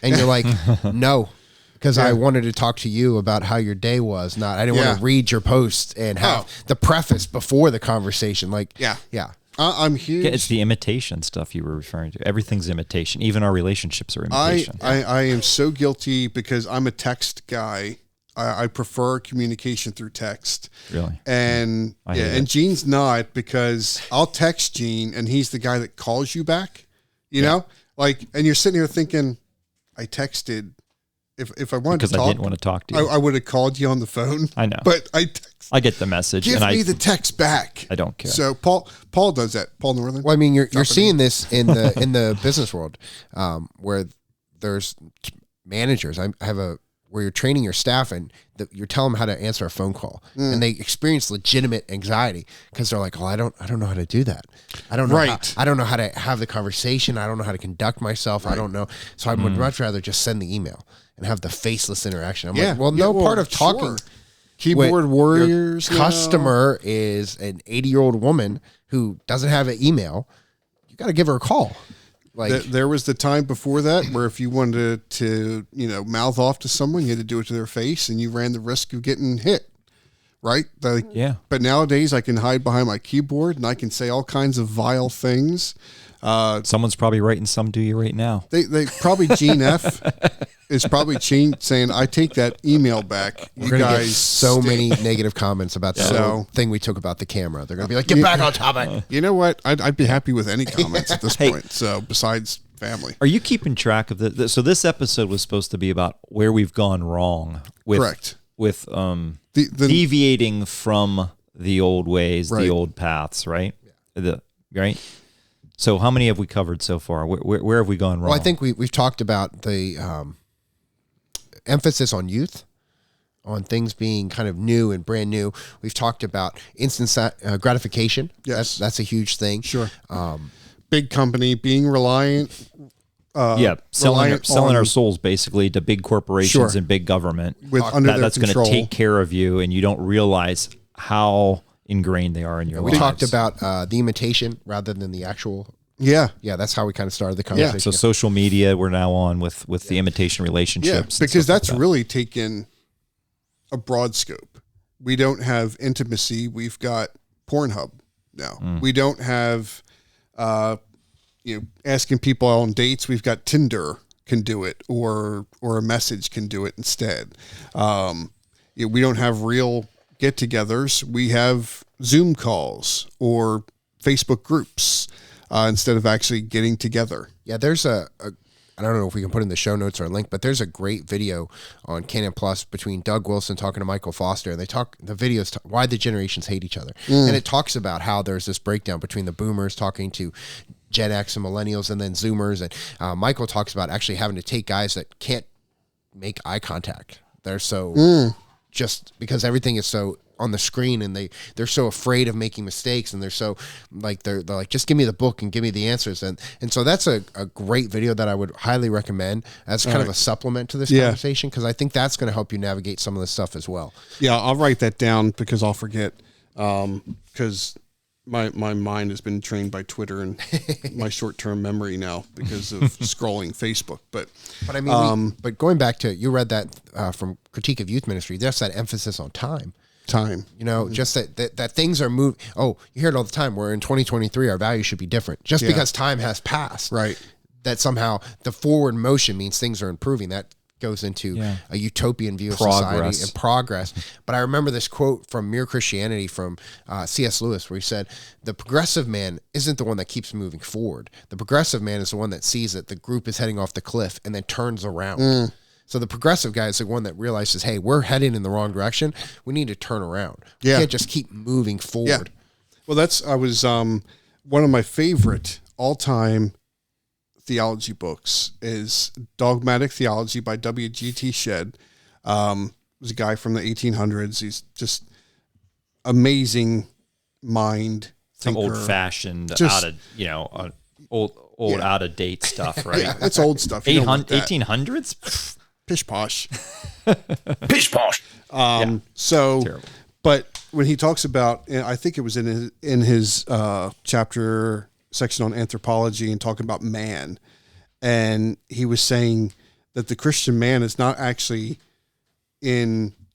And you're like, no, because I wanted to talk to you about how your day was. I didn't want to read your post and have the preface before the conversation. Like, yeah. I'm huge. It's the imitation stuff you were referring to. Everything's imitation. Even our relationships are imitation. I am so guilty because I'm a text guy. I prefer communication through text. Really? And and Gene's not, because I'll text Gene and he's the guy that calls you back. You know? Like, and you're sitting here thinking, I texted. If I wanted to talk, because I didn't want to talk to you, I would have called you on the phone. I know, but I get the message. Give me the text back. I don't care. So Paul does that. Paul Northern. Well, I mean, you're seeing this in the business world, where there's managers. I have where you're training your staff and you're telling them how to answer a phone call, and they experience legitimate anxiety because they're like, "Oh, I don't know how to do that. I don't know. I don't know how to have the conversation. I don't know how to conduct myself. I don't know." So I would much rather just send the email and have the faceless interaction. I'm like, well, part of talking. Sure. Keyboard warriors. Customer is an 80-year-old woman who doesn't have an email. You got to give her a call. Like, there was the time before that where if you wanted to mouth off to someone, you had to do it to their face, and you ran the risk of getting hit. Right? But nowadays I can hide behind my keyboard and I can say all kinds of vile things. Someone's probably writing some to you right now. They probably Gene F is probably saying, I take that email back. We're going to get so many negative comments about the thing we took about the camera. They're going to be like, get back on topic. You know what? I'd be happy with any comments at this point. So besides family. Are you keeping track of the so this episode was supposed to be about where we've gone wrong with, correct, with deviating from the old ways, the old paths, right? Right? So how many have we covered so far? Where have we gone wrong? Well, I think we've talked about the emphasis on youth, on things being kind of new and brand new. We've talked about instant gratification. Yes. That's a huge thing. Sure. Big company being reliant. Selling our souls basically to big corporations and big government. That's going to take care of you, and you don't realize how ingrained they are in your lives. We talked about the imitation rather than the actual. Yeah. That's how we kind of started the conversation. Yeah. So social media, we're now on with the imitation relationships. Yeah, because that's really taken a broad scope. We don't have intimacy. We've got Pornhub now. We don't have asking people on dates. We've got Tinder can do it, or a message can do it instead. We don't have real get-togethers. We have Zoom calls or Facebook groups instead of actually getting together. Yeah, there's I don't know if we can put in the show notes or a link, but there's a great video on Canon Plus between Doug Wilson talking to Michael Foster, and the videos why the generations hate each other. And it talks about how there's this breakdown between the boomers talking to Gen X and millennials and then Zoomers. And Michael talks about actually having to take guys that can't make eye contact. They're so just because everything is so on the screen, and they're so afraid of making mistakes, and they're so they're like, just give me the book and give me the answers. And so that's a great video that I would highly recommend as kind of a supplement to this conversation, because I think that's going to help you navigate some of this stuff as well. Yeah, I'll write that down because I'll forget, because my mind has been trained by Twitter and my short-term memory now because of scrolling Facebook. But I mean, but going back to, you read that from Critique of Youth Ministry, there's that emphasis on time. Just that things are moving. Oh, you hear it all the time. We're in 2023. Our values should be different. Just because time has passed, right? That somehow the forward motion means things are improving. That goes into a utopian view of society and progress. But I remember this quote from Mere Christianity from C.S. Lewis, where he said, "The progressive man isn't the one that keeps moving forward. The progressive man is the one that sees that the group is heading off the cliff and then turns around." So the progressive guy is the one that realizes, hey, we're heading in the wrong direction. We need to turn around. We can't just keep moving forward. Yeah. Well, I was one of my favorite all-time theology books is Dogmatic Theology by W.G.T. Shedd. Was a guy from the 1800s. He's just amazing mind thinker. Some old-fashioned, out of date stuff, right? Yeah, it's old stuff. 1800s? Pish posh. Pish posh. So, terrible. But when he talks about, I think it was in his chapter section on anthropology and talking about man, and he was saying that the Christian man is not actually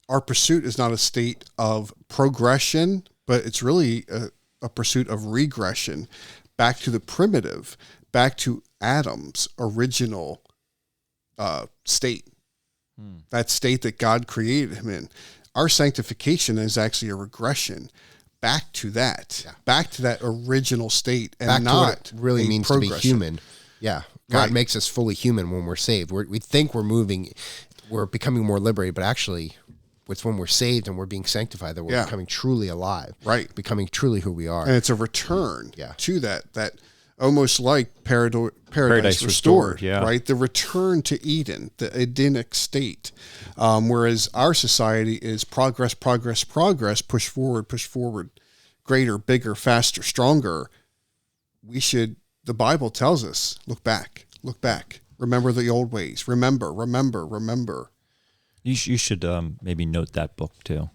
our pursuit is not a state of progression, but it's really a pursuit of regression back to the primitive, back to Adam's original state. That state that God created him in. Our sanctification is actually a regression back to that, back to that original state, and back not to what it really means to be human. Yeah, God makes us fully human when we're saved. We think we're becoming more liberated, but actually, it's when we're saved and we're being sanctified that we're becoming truly alive. Right, becoming truly who we are, and it's a return to that. Almost like Paradise Restored, right? The return to Eden, the Edenic state. Whereas our society is progress, push forward, greater, bigger, faster, stronger. The Bible tells us, look back, remember the old ways, remember. You should maybe note that book too.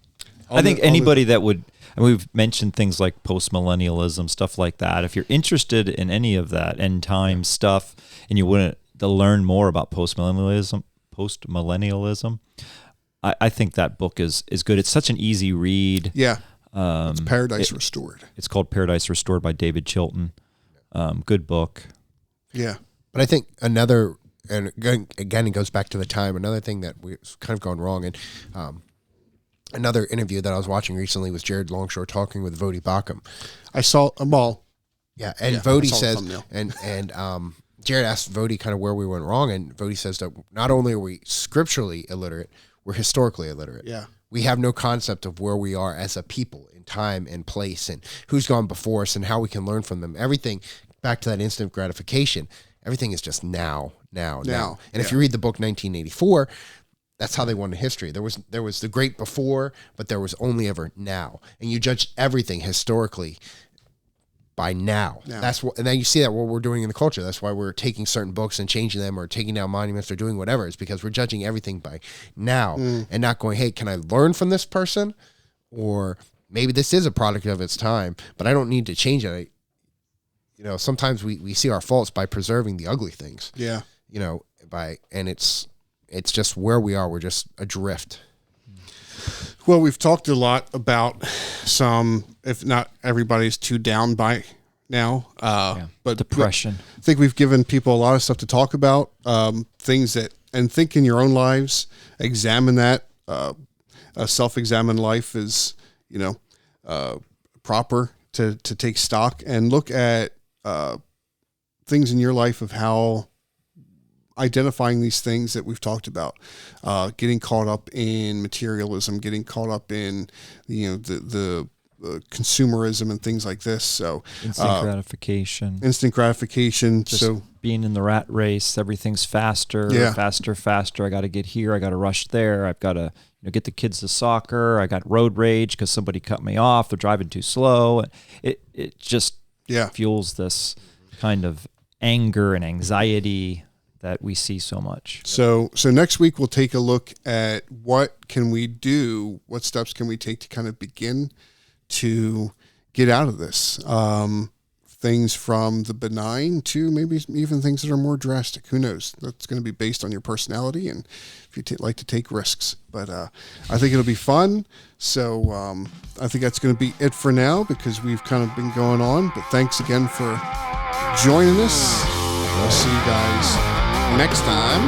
I think anybody that would, and we've mentioned things like post-millennialism, stuff like that. If you're interested in any of that end time stuff and you want to learn more about post-millennialism, I think that book is good. It's such an easy read. Yeah. It's Paradise Restored. It's called Paradise Restored by David Chilton. Good book. Yeah. But I think and again, it goes back to the time. Another thing that we've kind of gone wrong, and another interview that I was watching recently was Jared Longshore talking with Vodi Bakum. I saw them all. Yeah, and Vodi says, and Jared asked Vodi kind of where we went wrong, and Vodi says that not only are we scripturally illiterate, we're historically illiterate. Yeah. We have no concept of where we are as a people in time and place and who's gone before us and how we can learn from them. Everything, back to that instant gratification, everything is just now. And if you read the book 1984, that's how they wanted history. There was the great before, but there was only ever now. And you judge everything historically by now. That's what, and then you see that what we're doing in the culture. That's why we're taking certain books and changing them or taking down monuments or doing whatever. It's because we're judging everything by now and not going, hey, can I learn from this person? Or maybe this is a product of its time, but I don't need to change it. Sometimes we see our faults by preserving the ugly things. Yeah. And it's just where we are. We're just adrift. Well, we've talked a lot about if not everybody's too down by now. But depression. I think we've given people a lot of stuff to talk about, things that, and think in your own lives, examine that. A self-examined life is, proper to take stock and look at things in your life of how identifying these things that we've talked about, getting caught up in materialism, getting caught up in, the consumerism and things like this. So instant gratification. Just so being in the rat race, everything's faster. I got to get here. I got to rush there. I've got to get the kids to soccer. I got road rage because somebody cut me off. They're driving too slow. It just fuels this kind of anger and anxiety that we see so much. So next week we'll take a look at what can we do, what steps can we take to kind of begin to get out of this. Things from the benign to maybe even things that are more drastic. Who knows? That's going to be based on your personality and if you like to take risks. But I think it'll be fun. So I think that's going to be it for now because we've kind of been going on. But thanks again for joining us. We'll see you guys next time.